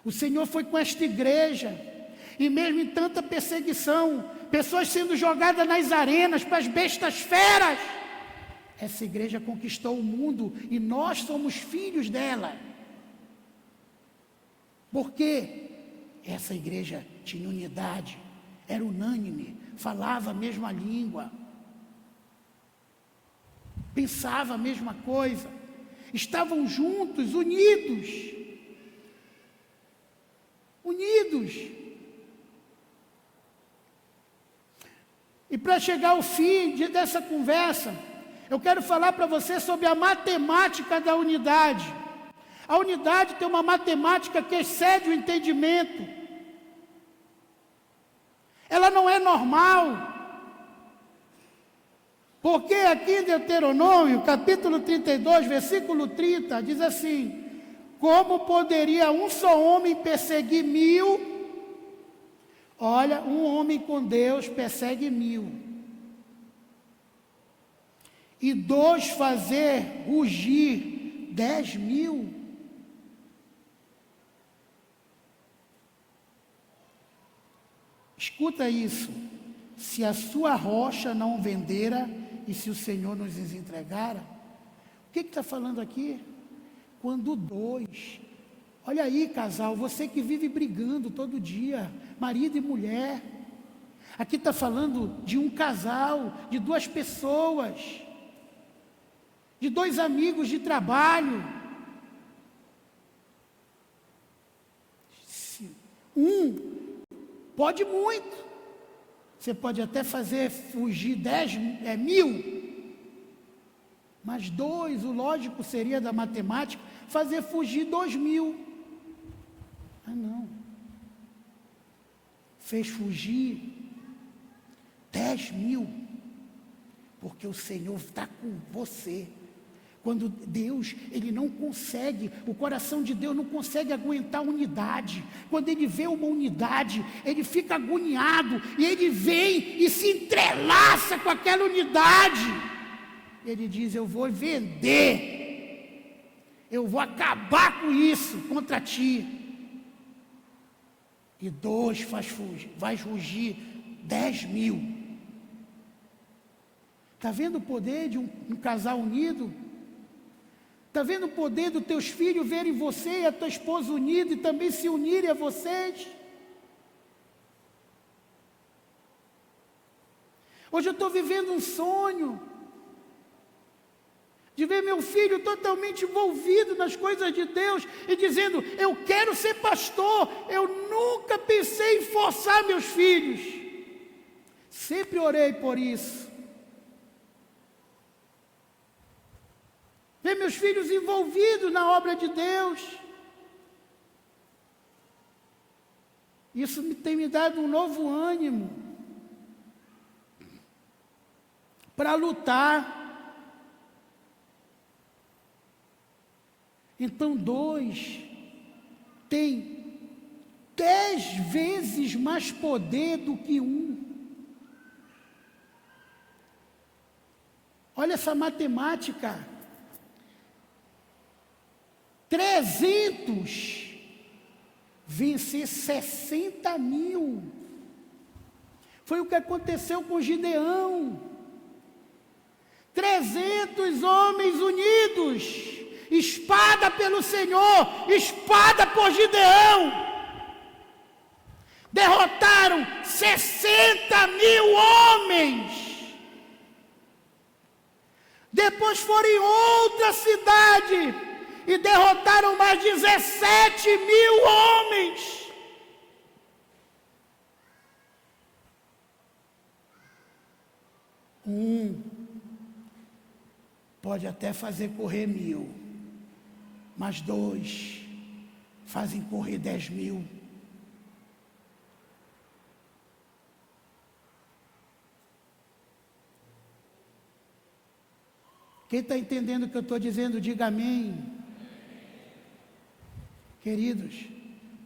O Senhor foi com esta igreja, e mesmo em tanta perseguição, pessoas sendo jogadas nas arenas para as bestas feras, essa igreja conquistou o mundo e nós somos filhos dela. Por quê? Essa igreja tinha unidade, era unânime, falava a mesma língua, pensava a mesma coisa, estavam juntos, unidos. E para chegar ao fim dessa conversa, eu quero falar para você sobre a matemática da unidade. A unidade tem uma matemática que excede o entendimento. Ela não é normal. Porque aqui em Deuteronômio, capítulo 32, versículo 30, diz assim: como poderia um só homem perseguir 1000? Olha, um homem com Deus persegue 1000. E 2 fazer rugir 10.000. Escuta isso. Se a sua rocha não vendera e se o Senhor nos entregara, o que está falando aqui? Quando 2, olha aí, casal, você que vive brigando todo dia, marido e mulher, aqui está falando de um casal, de 2 pessoas, de 2 amigos de trabalho. Um pode muito, você pode até fazer fugir 10.000, mas 2, o lógico seria da matemática, fazer fugir 2.000. Ah, não. Fez fugir 10.000, porque o Senhor está com você. Quando Deus, Ele não consegue, o coração de Deus não consegue aguentar unidade. Quando Ele vê uma unidade, Ele fica agoniado, e Ele vem e se entrelaça com aquela unidade. Ele diz: eu vou vender, eu vou acabar com isso contra ti. E 2 vai fugir 10.000. Está vendo o poder de um casal unido? Está vendo o poder dos teus filhos verem você e a tua esposa unida e também se unirem a vocês? Hoje eu estou vivendo um sonho de ver meu filho totalmente envolvido nas coisas de Deus e dizendo: eu quero ser pastor. Eu nunca pensei em forçar meus filhos, sempre orei por isso. Ver meus filhos envolvidos na obra de Deus. Isso tem me dado um novo ânimo para lutar. Então 2 tem 10 vezes mais poder do que 1. Olha essa matemática. 300 vencer 60.000. Foi o que aconteceu com Gideão. 300 homens unidos, espada pelo Senhor, espada por Gideão, derrotaram 60.000 homens. Depois foram em outra cidade e derrotaram mais 17.000 homens. Pode até fazer correr 1.000, mas 2 fazem correr 10.000. Quem está entendendo o que eu estou dizendo, diga amém. Queridos,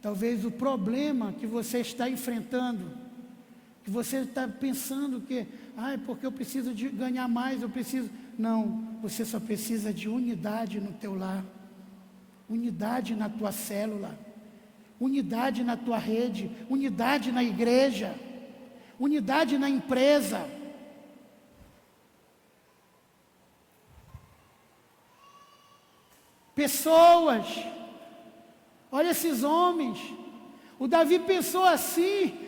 talvez o problema que você está enfrentando, que você está pensando que, porque eu preciso de ganhar mais, eu preciso... Não, você só precisa de unidade no teu lar, unidade na tua célula, unidade na tua rede, unidade na igreja, unidade na empresa. Pessoas, olha esses homens. O Davi pensou assim: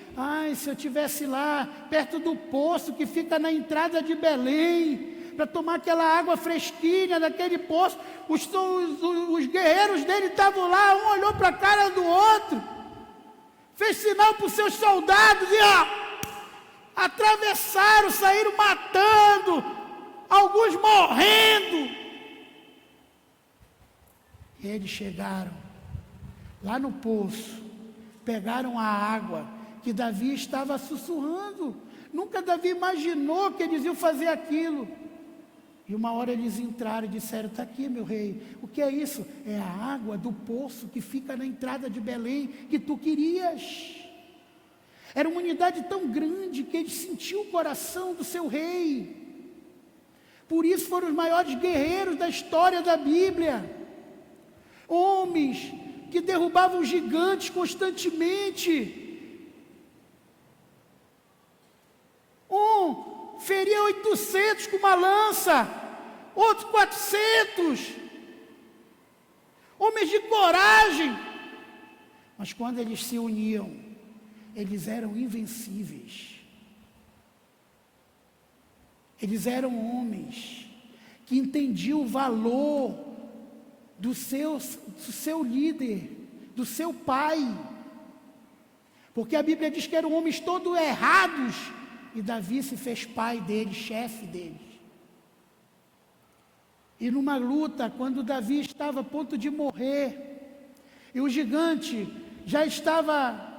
se eu estivesse lá, perto do poço que fica na entrada de Belém, para tomar aquela água fresquinha daquele poço. Os guerreiros dele estavam lá, um olhou para a cara do outro, fez sinal para os seus soldados e atravessaram, saíram matando, alguns morrendo. E eles chegaram lá no poço, pegaram a água que Davi estava sussurrando. Nunca Davi imaginou que eles iam fazer aquilo. E uma hora eles entraram e disseram: está aqui, meu rei. O que é isso? É a água do poço que fica na entrada de Belém, que tu querias. Era uma unidade tão grande que ele sentiu o coração do seu rei. Por isso foram os maiores guerreiros da história da Bíblia. Homens que derrubavam gigantes constantemente. Feria 800 com uma lança, outros 400. Homens de coragem. Mas quando eles se uniam, eles eram invencíveis. Eles eram homens que entendiam o valor do seu líder, do seu pai. Porque a Bíblia diz que eram homens todos errados, e Davi se fez pai deles, chefe deles. E numa luta, quando Davi estava a ponto de morrer, e o gigante já estava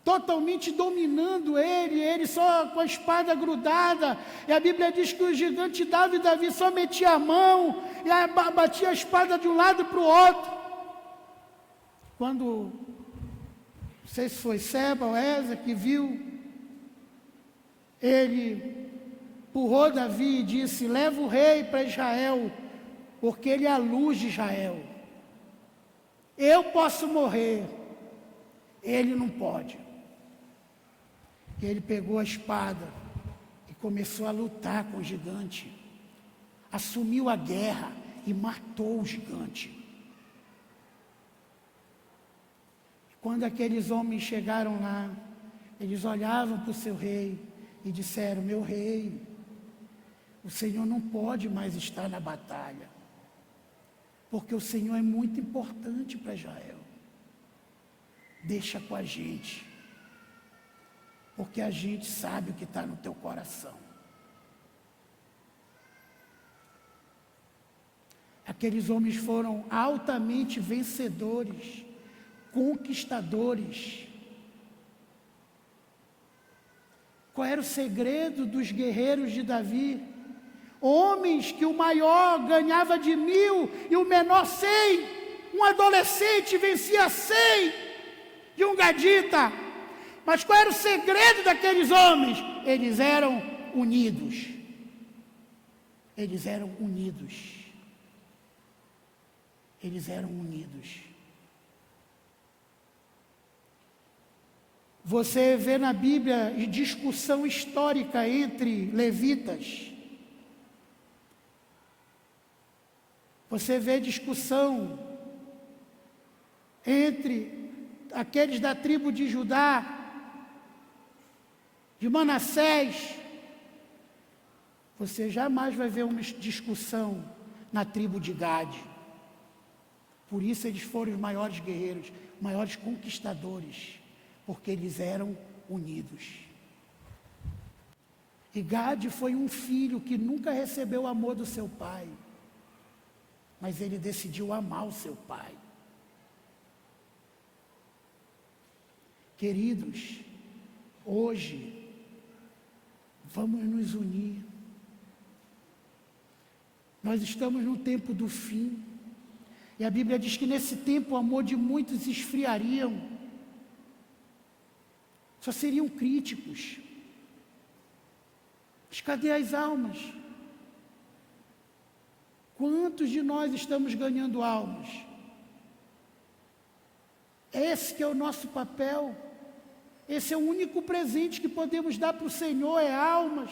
totalmente dominando ele só com a espada grudada, e a Bíblia diz que o gigante dava e Davi só metia a mão, e batia a espada de um lado para o outro. Quando, não sei se foi Seba ou Eza que viu, ele empurrou Davi e disse: leva o rei para Israel, porque ele é a luz de Israel. Eu posso morrer, ele não pode. E ele pegou a espada e começou a lutar com o gigante. Assumiu a guerra e matou o gigante. Quando aqueles homens chegaram lá, eles olhavam para o seu rei e disseram: meu rei, o Senhor não pode mais estar na batalha, porque o Senhor é muito importante para Israel. Deixa com a gente, porque a gente sabe o que está no teu coração. Aqueles homens foram altamente vencedores, conquistadores. Qual era o segredo dos guerreiros de Davi? Homens que o maior ganhava de 1.000 e o menor 100. Um adolescente vencia 100 de um gadita. Mas qual era o segredo daqueles homens? Eles eram unidos. Eles eram unidos. Eles eram unidos. Você vê na Bíblia discussão histórica entre levitas. Você vê discussão entre aqueles da tribo de Judá, de Manassés. Você jamais vai ver uma discussão na tribo de Gade. Por isso eles foram os maiores guerreiros, maiores conquistadores, porque eles eram unidos. E Gade foi um filho que nunca recebeu o amor do seu pai, mas ele decidiu amar o seu pai. Queridos, hoje, vamos nos unir. Nós estamos no tempo do fim. E a Bíblia diz que nesse tempo o amor de muitos esfriariam. Só seriam críticos. Mas cadê as almas? Quantos de nós estamos ganhando almas? Esse que é o nosso papel. Esse é o único presente que podemos dar para o Senhor, é almas.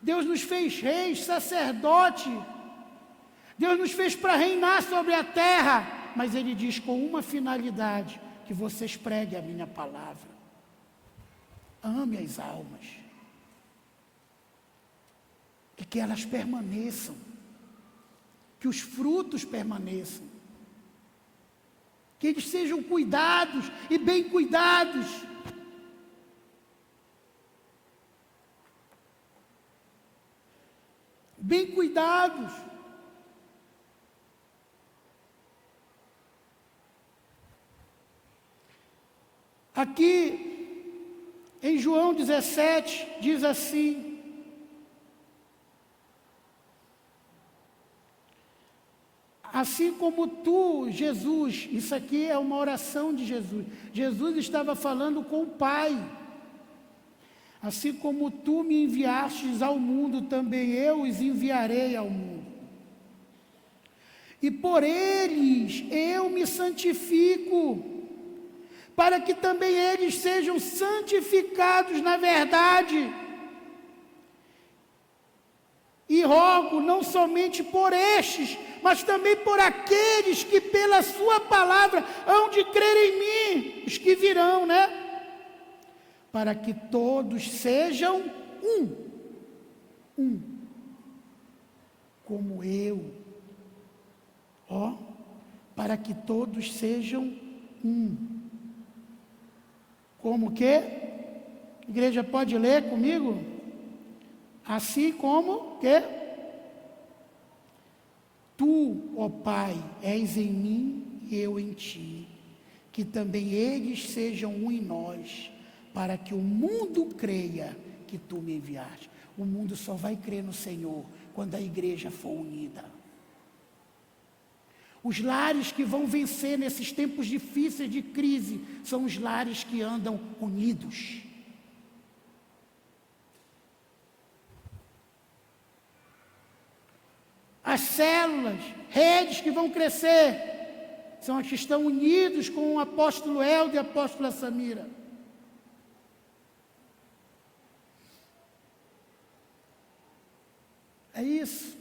Deus nos fez reis, sacerdote. Deus nos fez para reinar sobre a terra. Mas Ele diz com uma finalidade: que vocês preguem a minha palavra. Ame as almas. E que elas permaneçam. Que os frutos permaneçam. Que eles sejam cuidados e bem cuidados. Bem cuidados. Aqui, em João 17, diz assim: assim como tu, Jesus, isso aqui é uma oração de Jesus. Jesus estava falando com o Pai. Assim como tu me enviastes ao mundo, também eu os enviarei ao mundo. E por eles eu me santifico, para que também eles sejam santificados na verdade. E rogo não somente por estes, mas também por aqueles que pela sua palavra hão de crer em mim, os que virão, né? Para que todos sejam um, como eu. Ó, para que todos sejam um. Como que? Igreja, pode ler comigo? Assim como que? Tu, ó Pai, és em mim e eu em ti, que também eles sejam um em nós, para que o mundo creia que tu me enviaste. O mundo só vai crer no Senhor quando a igreja for unida. Os lares que vão vencer nesses tempos difíceis de crise são os lares que andam unidos. As células, redes que vão crescer, são as que estão unidos com o apóstolo Helder e a apóstola Samira. É isso.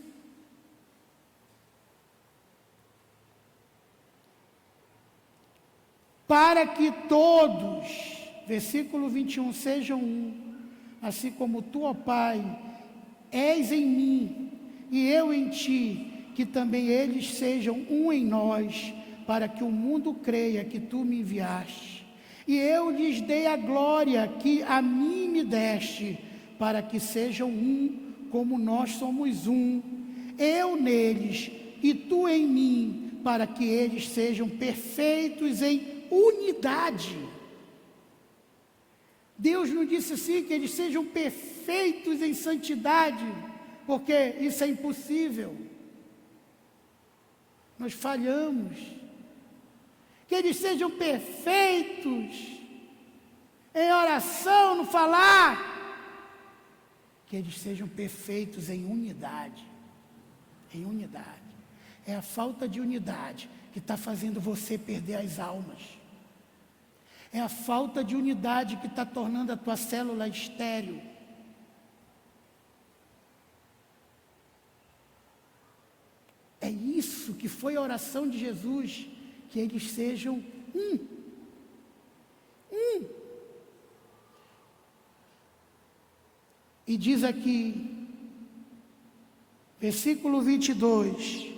Para que todos, versículo 21, sejam um, assim como tu, ó Pai, és em mim e eu em ti, que também eles sejam um em nós, para que o mundo creia que tu me enviaste. E eu lhes dei a glória que a mim me deste, para que sejam um, como nós somos um, eu neles e tu em mim, para que eles sejam perfeitos em unidade. Deus não disse assim que eles sejam perfeitos em santidade, porque isso é impossível. Nós falhamos. Que eles sejam perfeitos em oração, no falar. Que eles sejam perfeitos em unidade. Em unidade. É a falta de unidade que está fazendo você perder as almas. É a falta de unidade que está tornando a tua célula estéril. É isso que foi a oração de Jesus, que eles sejam um. E diz aqui, versículo 22,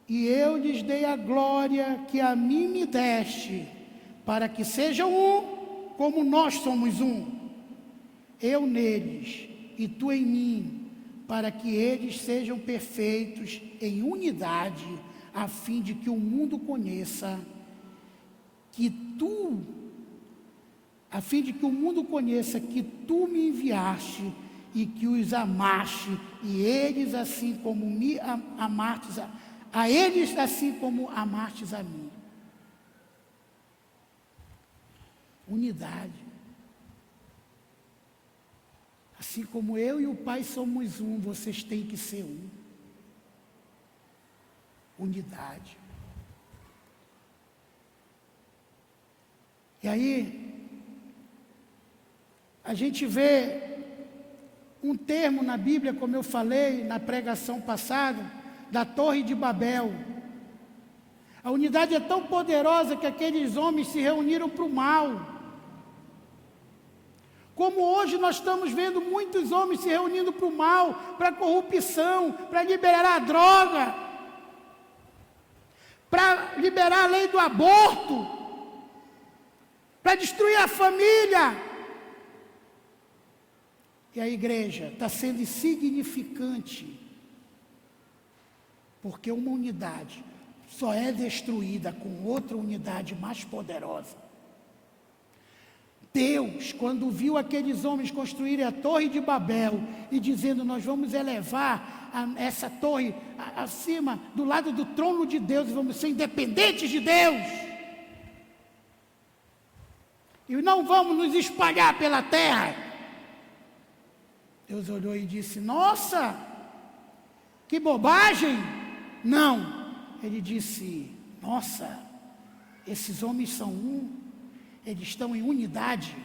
e eu lhes dei a glória que a mim me deste, para que sejam um, como nós somos um, eu neles e tu em mim, para que eles sejam perfeitos em unidade, a fim de que o mundo conheça que tu me enviaste e que os amaste, e eles assim como me amastes, a eles assim como amastes a mim. Unidade. Assim como eu e o Pai somos um, vocês têm que ser um. Unidade. E aí, a gente vê um termo na Bíblia, como eu falei na pregação passada, da Torre de Babel. A unidade é tão poderosa que aqueles homens se reuniram para o mal. Como hoje nós estamos vendo muitos homens se reunindo para o mal, para a corrupção, para liberar a droga, para liberar a lei do aborto, para destruir a família. E a igreja está sendo insignificante, porque uma unidade só é destruída com outra unidade mais poderosa. Deus, quando viu aqueles homens construírem a Torre de Babel e dizendo, nós vamos elevar essa torre acima, do lado do trono de Deus, e vamos ser independentes de Deus, e não vamos nos espalhar pela terra, Deus olhou e disse, nossa, que bobagem. Não, ele disse, nossa, esses homens são um, eles estão em unidade,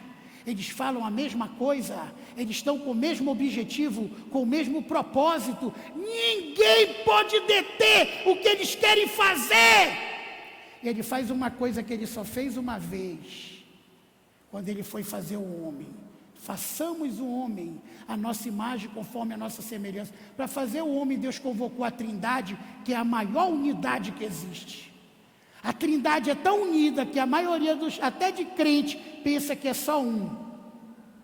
eles falam a mesma coisa, eles estão com o mesmo objetivo, com o mesmo propósito, ninguém pode deter o que eles querem fazer. Ele faz uma coisa que ele só fez uma vez, quando ele foi fazer o homem. Façamos o homem a nossa imagem, conforme a nossa semelhança. Para fazer o homem, Deus convocou a Trindade, que é a maior unidade que existe. A Trindade é tão unida que a maioria até de crente, pensa que é só um.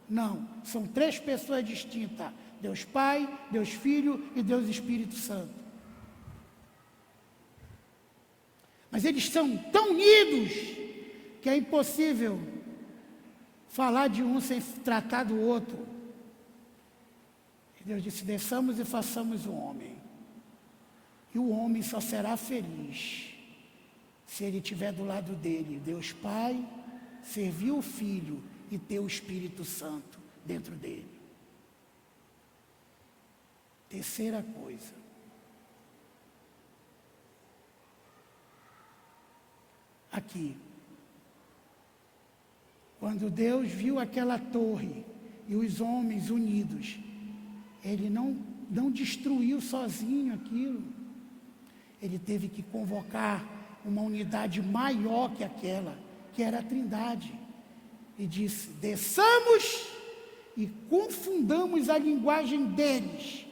Não, são três pessoas distintas: Deus Pai, Deus Filho e Deus Espírito Santo. Mas eles são tão unidos que é impossível falar de um sem tratar do outro. E Deus disse, desçamos e façamos o homem. E o homem só será feliz se ele estiver do lado dele, Deus Pai, servir o Filho e ter o Espírito Santo dentro dele. Terceira coisa. Aqui. Quando Deus viu aquela torre e os homens unidos, Ele não destruiu sozinho aquilo. Ele teve que convocar uma unidade maior que aquela, que era a Trindade. E disse, desçamos e confundamos a linguagem deles,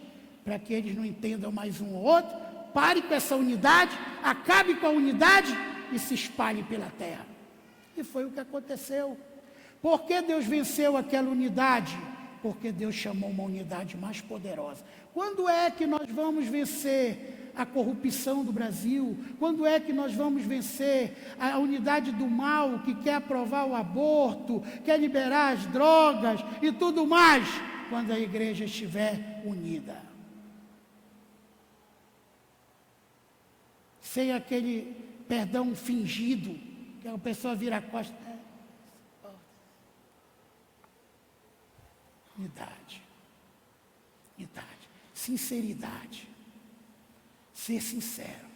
para que eles não entendam mais um ou outro, pare com essa unidade, acabe com a unidade e se espalhe pela terra. E foi o que aconteceu. Por que Deus venceu aquela unidade? porque Deus chamou uma unidade mais poderosa. Quando é que nós vamos vencer a corrupção do Brasil? Quando é que nós vamos vencer a unidade do mal que quer aprovar o aborto, quer liberar as drogas e tudo mais? Quando a igreja estiver unida. Sem aquele perdão fingido, que a pessoa vira a costa. Unidade. Unidade. Sinceridade. Ser sincero.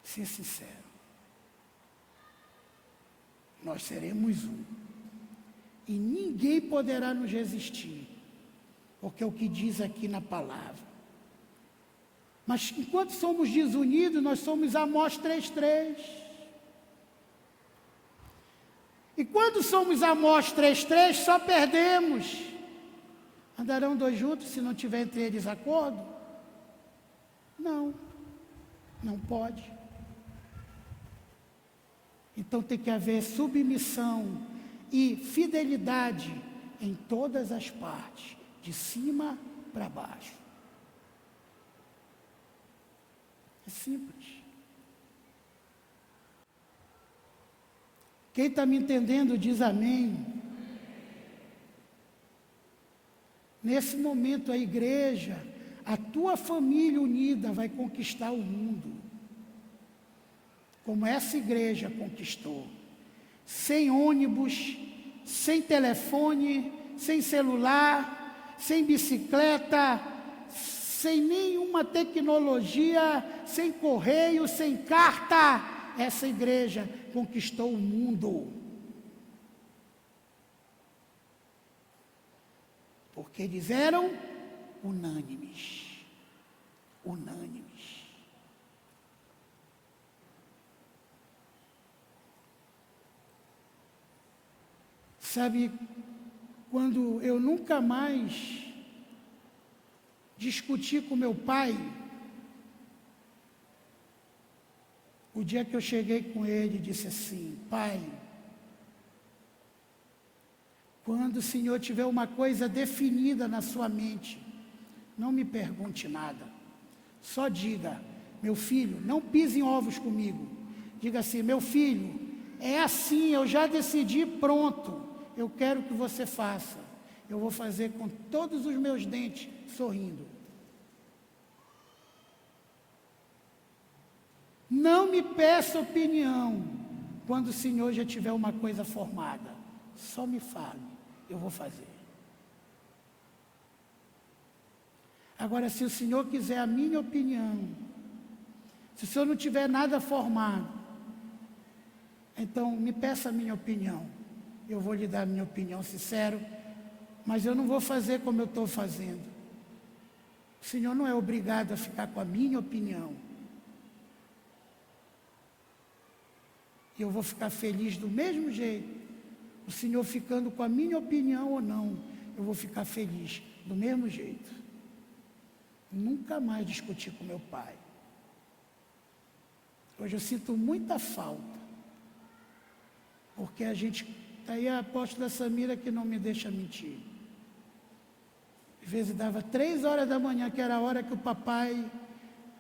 Ser sincero. Nós seremos um. E ninguém poderá nos resistir. Porque é o que diz aqui na palavra. Mas enquanto somos desunidos, nós somos Amós 3:3. E quando somos Amós 3:3, só perdemos. Andarão dois juntos se não tiver entre eles acordo? Não, não pode. Então tem que haver submissão e fidelidade em todas as partes, de cima para baixo. É simples. Quem está me entendendo diz amém. Nesse momento a igreja, a tua família unida vai conquistar o mundo. Como essa igreja conquistou. Sem ônibus, sem telefone, sem celular, sem bicicleta, sem nenhuma tecnologia, sem correio, sem carta. Essa igreja conquistou o mundo. Porque eles eram unânimes. Unânimes. Sabe, quando eu nunca mais discuti com meu pai, o dia que eu cheguei com ele, disse assim: pai, quando o Senhor tiver uma coisa definida na sua mente, não me pergunte nada, só diga: meu filho, não pise em ovos comigo. Diga assim: meu filho, é assim, eu já decidi, pronto, eu quero que você faça. Eu vou fazer com todos os meus dentes sorrindo. Não me peça opinião quando o Senhor já tiver uma coisa formada. Só me fale, eu vou fazer. Agora, se o Senhor quiser a minha opinião, se o Senhor não tiver nada formado, então me peça a minha opinião. Eu vou lhe dar a minha opinião sincera, mas eu não vou fazer como eu estou fazendo. O Senhor não é obrigado a ficar com a minha opinião. E eu vou ficar feliz do mesmo jeito. O Senhor ficando com a minha opinião ou não, eu vou ficar feliz do mesmo jeito. Nunca mais discuti com meu pai. Hoje eu sinto muita falta. Porque a gente... Aí a apóstola Samira que não me deixa mentir. Às vezes dava 3 horas da manhã, que era a hora que o papai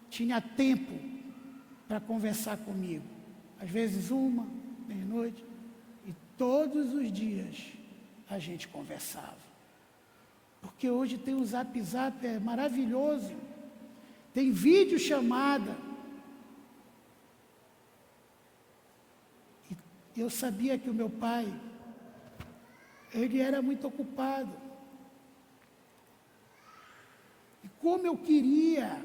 tinha tempo para conversar comigo. Às vezes 1, meia-noite, e todos os dias a gente conversava. Porque hoje tem o Zap, é maravilhoso. Tem videochamada. E eu sabia que o meu pai, ele era muito ocupado. E como eu queria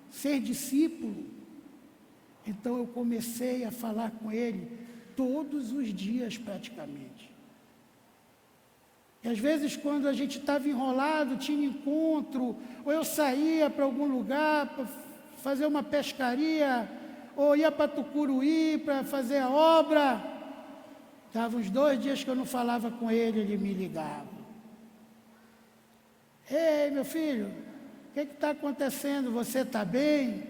ser discípulo, então eu comecei a falar com ele todos os dias praticamente. E às vezes quando a gente estava enrolado, tinha encontro, ou eu saía para algum lugar para fazer uma pescaria, ou ia para Tucuruí para fazer a obra, estava uns 2 dias que eu não falava com ele, ele me ligava. Ei, meu filho, o que está acontecendo? Você está bem?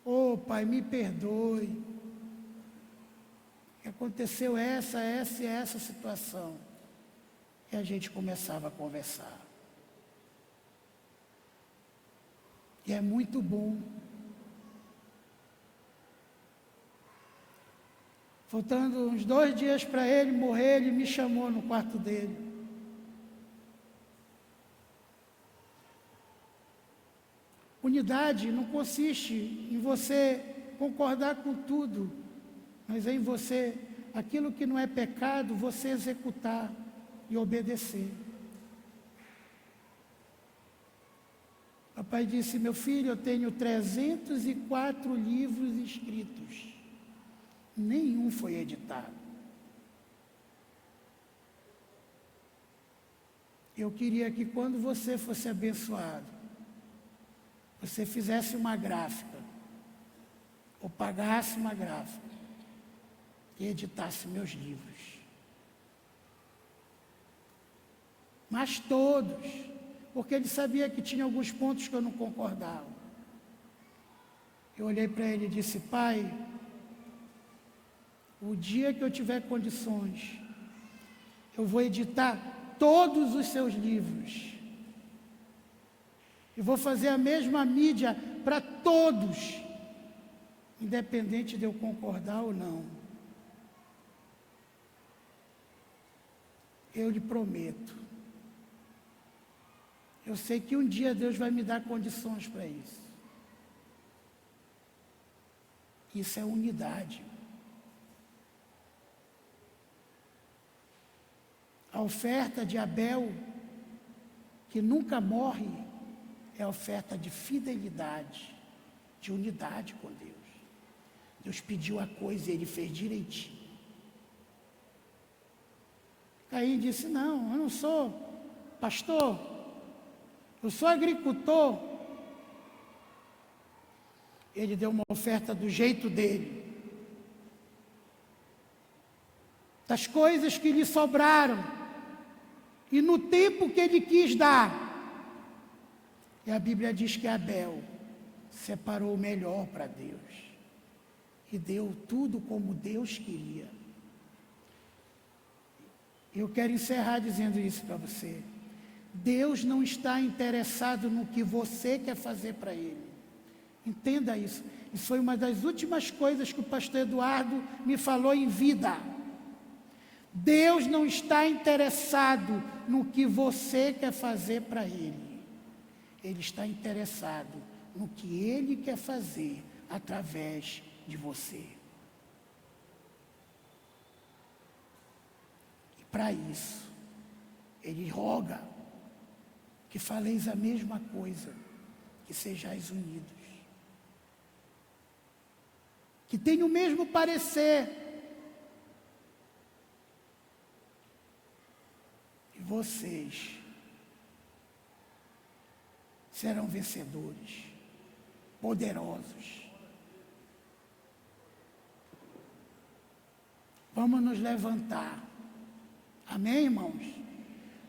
Ô, pai, me perdoe. Aconteceu essa e essa situação. E a gente começava a conversar. E é muito bom. Faltando uns 2 dias para ele morrer, ele me chamou no quarto dele. Unidade não consiste em você concordar com tudo, mas é em você, aquilo que não é pecado, você executar e obedecer. Papai disse: meu filho, eu tenho 304 livros escritos. Nenhum foi editado. Eu queria que quando você fosse abençoado, você fizesse uma gráfica, ou pagasse uma gráfica, e editasse meus livros. Mas todos, porque ele sabia que tinha alguns pontos que eu não concordava. Eu olhei para ele e disse: pai, o dia que eu tiver condições, eu vou editar todos os seus livros. E vou fazer a mesma mídia para todos, independente de eu concordar ou não. Eu lhe prometo. Eu sei que um dia Deus vai me dar condições para isso. Isso é unidade. A oferta de Abel, que nunca morre, é a oferta de fidelidade, de unidade com Deus. Deus pediu a coisa e ele fez direitinho. Caim disse: não, eu não sou pastor, eu sou agricultor. Ele deu uma oferta do jeito dele, das coisas que lhe sobraram, e no tempo que ele quis dar. E a Bíblia diz que Abel separou o melhor para Deus, e deu tudo como Deus queria. Eu quero encerrar dizendo isso para você. Deus não está interessado no que você quer fazer para Ele. Entenda isso. Isso foi uma das últimas coisas que o pastor Eduardo me falou em vida. Deus não está interessado no que você quer fazer para Ele. Ele está interessado no que Ele quer fazer através de você. E para isso, Ele roga que faleis a mesma coisa, que sejais unidos, que tenham o mesmo parecer. E vocês serão vencedores, poderosos. Vamos nos levantar. Amém, irmãos?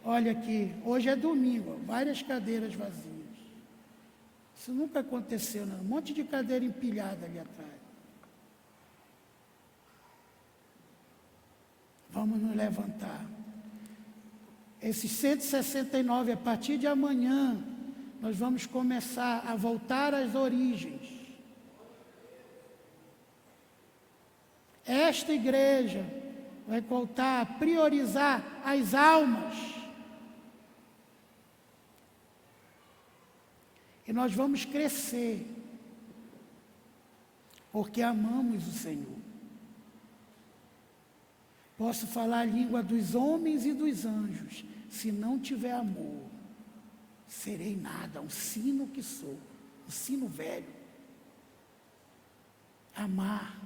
Olha aqui, hoje é domingo, várias cadeiras vazias. Isso nunca aconteceu, não. Um monte de cadeira empilhada ali atrás. Vamos nos levantar. Esses 169, a partir de amanhã, nós vamos começar a voltar às origens. Esta igreja vai voltar a priorizar as almas. E nós vamos crescer, porque amamos o Senhor. Posso falar a língua dos homens e dos anjos, se não tiver amor, serei nada, um sino que sou, um sino velho. Amar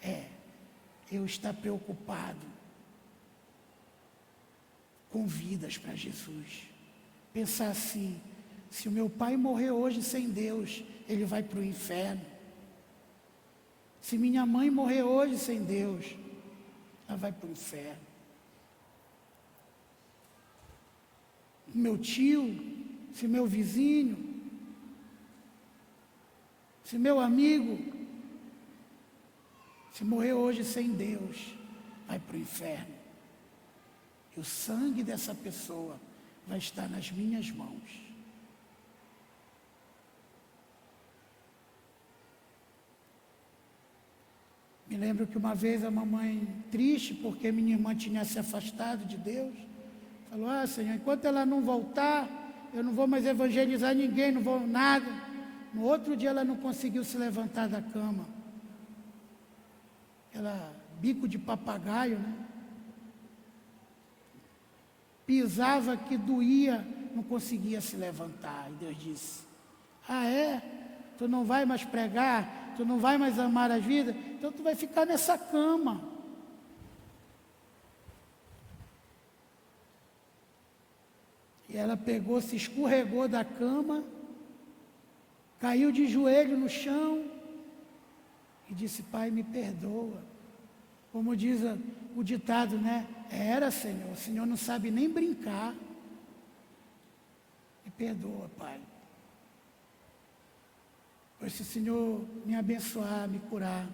é eu estar preocupado com vidas para Jesus. Pensar assim: se o meu pai morrer hoje sem Deus, ele vai para o inferno. Se minha mãe morrer hoje sem Deus, ela vai para o inferno. Meu tio, se meu vizinho, se meu amigo, se morrer hoje sem Deus, vai para o inferno. que o sangue dessa pessoa vai estar nas minhas mãos. Me lembro que uma vez a mamãe, triste porque minha irmã tinha se afastado de Deus, falou: Senhor, enquanto ela não voltar, eu não vou mais evangelizar ninguém, não vou nada. No outro dia ela não conseguiu se levantar da cama. Ela, bico de papagaio, né? Pisava que doía, não conseguia se levantar. E Deus disse: é? Tu não vai mais pregar? Tu não vai mais amar as vidas? Então tu vai ficar nessa cama. E ela pegou, se escorregou da cama, caiu de joelho no chão e disse: Pai, me perdoa. Como diz o ditado, né? Era, Senhor, o Senhor não sabe nem brincar. Me perdoa, Pai. Pois se o Senhor me abençoar, me curar,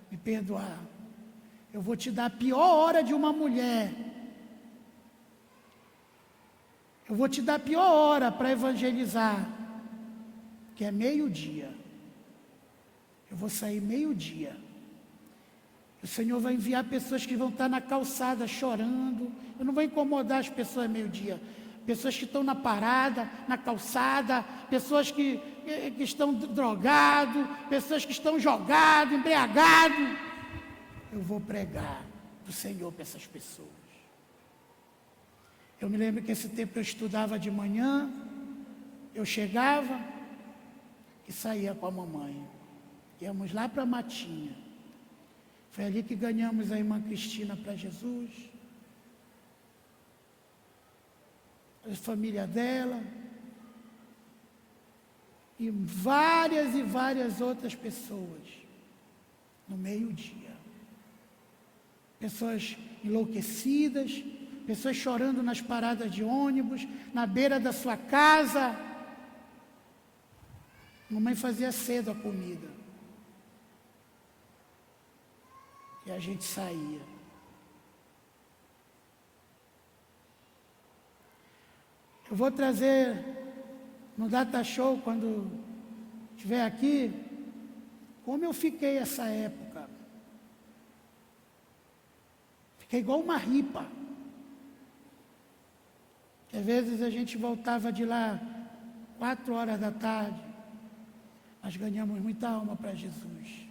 me perdoar, eu vou te dar a pior hora de uma mulher. Eu vou te dar a pior hora para evangelizar, que é meio-dia. Eu vou sair meio-dia. O Senhor vai enviar pessoas que vão estar na calçada chorando. Eu não vou incomodar as pessoas meio-dia. Pessoas que estão na parada, na calçada, pessoas que estão drogados, pessoas que estão jogados, embriagados. Eu vou pregar do Senhor para essas pessoas. Eu me lembro que esse tempo eu estudava de manhã, eu chegava e saía com a mamãe. Íamos lá para a Matinha. Foi ali que ganhamos a irmã Cristina para Jesus. A família dela. E várias outras pessoas. No meio-dia. Pessoas enlouquecidas. Pessoas chorando nas paradas de ônibus. Na beira da sua casa. Mamãe fazia cedo a comida. E a gente saía. Eu vou trazer no Data Show, quando estiver aqui, como eu fiquei essa época. Fiquei igual uma ripa. Às vezes a gente voltava de lá 4 horas da tarde. Nós ganhamos muita alma para Jesus.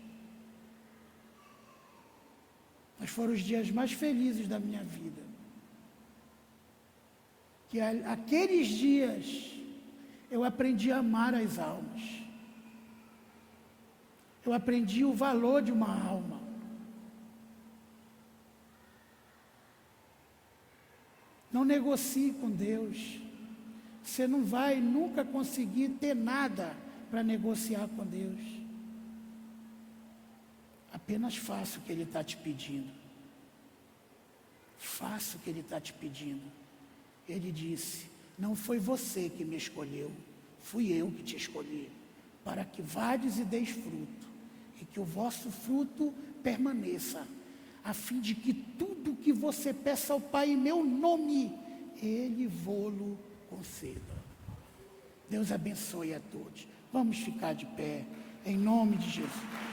Mas foram os dias mais felizes da minha vida. Que aqueles dias eu aprendi a amar as almas. Eu aprendi o valor de uma alma. Não negocie com Deus. Você não vai nunca conseguir ter nada para negociar com Deus. Apenas faça o que Ele está te pedindo. Faça o que Ele está te pedindo. Ele disse: não foi você que me escolheu, fui eu que te escolhi, para que vades e deis fruto, e que o vosso fruto permaneça, a fim de que tudo que você peça ao Pai em meu nome, Ele vô-lo conceda. Deus abençoe a todos. Vamos ficar de pé, em nome de Jesus.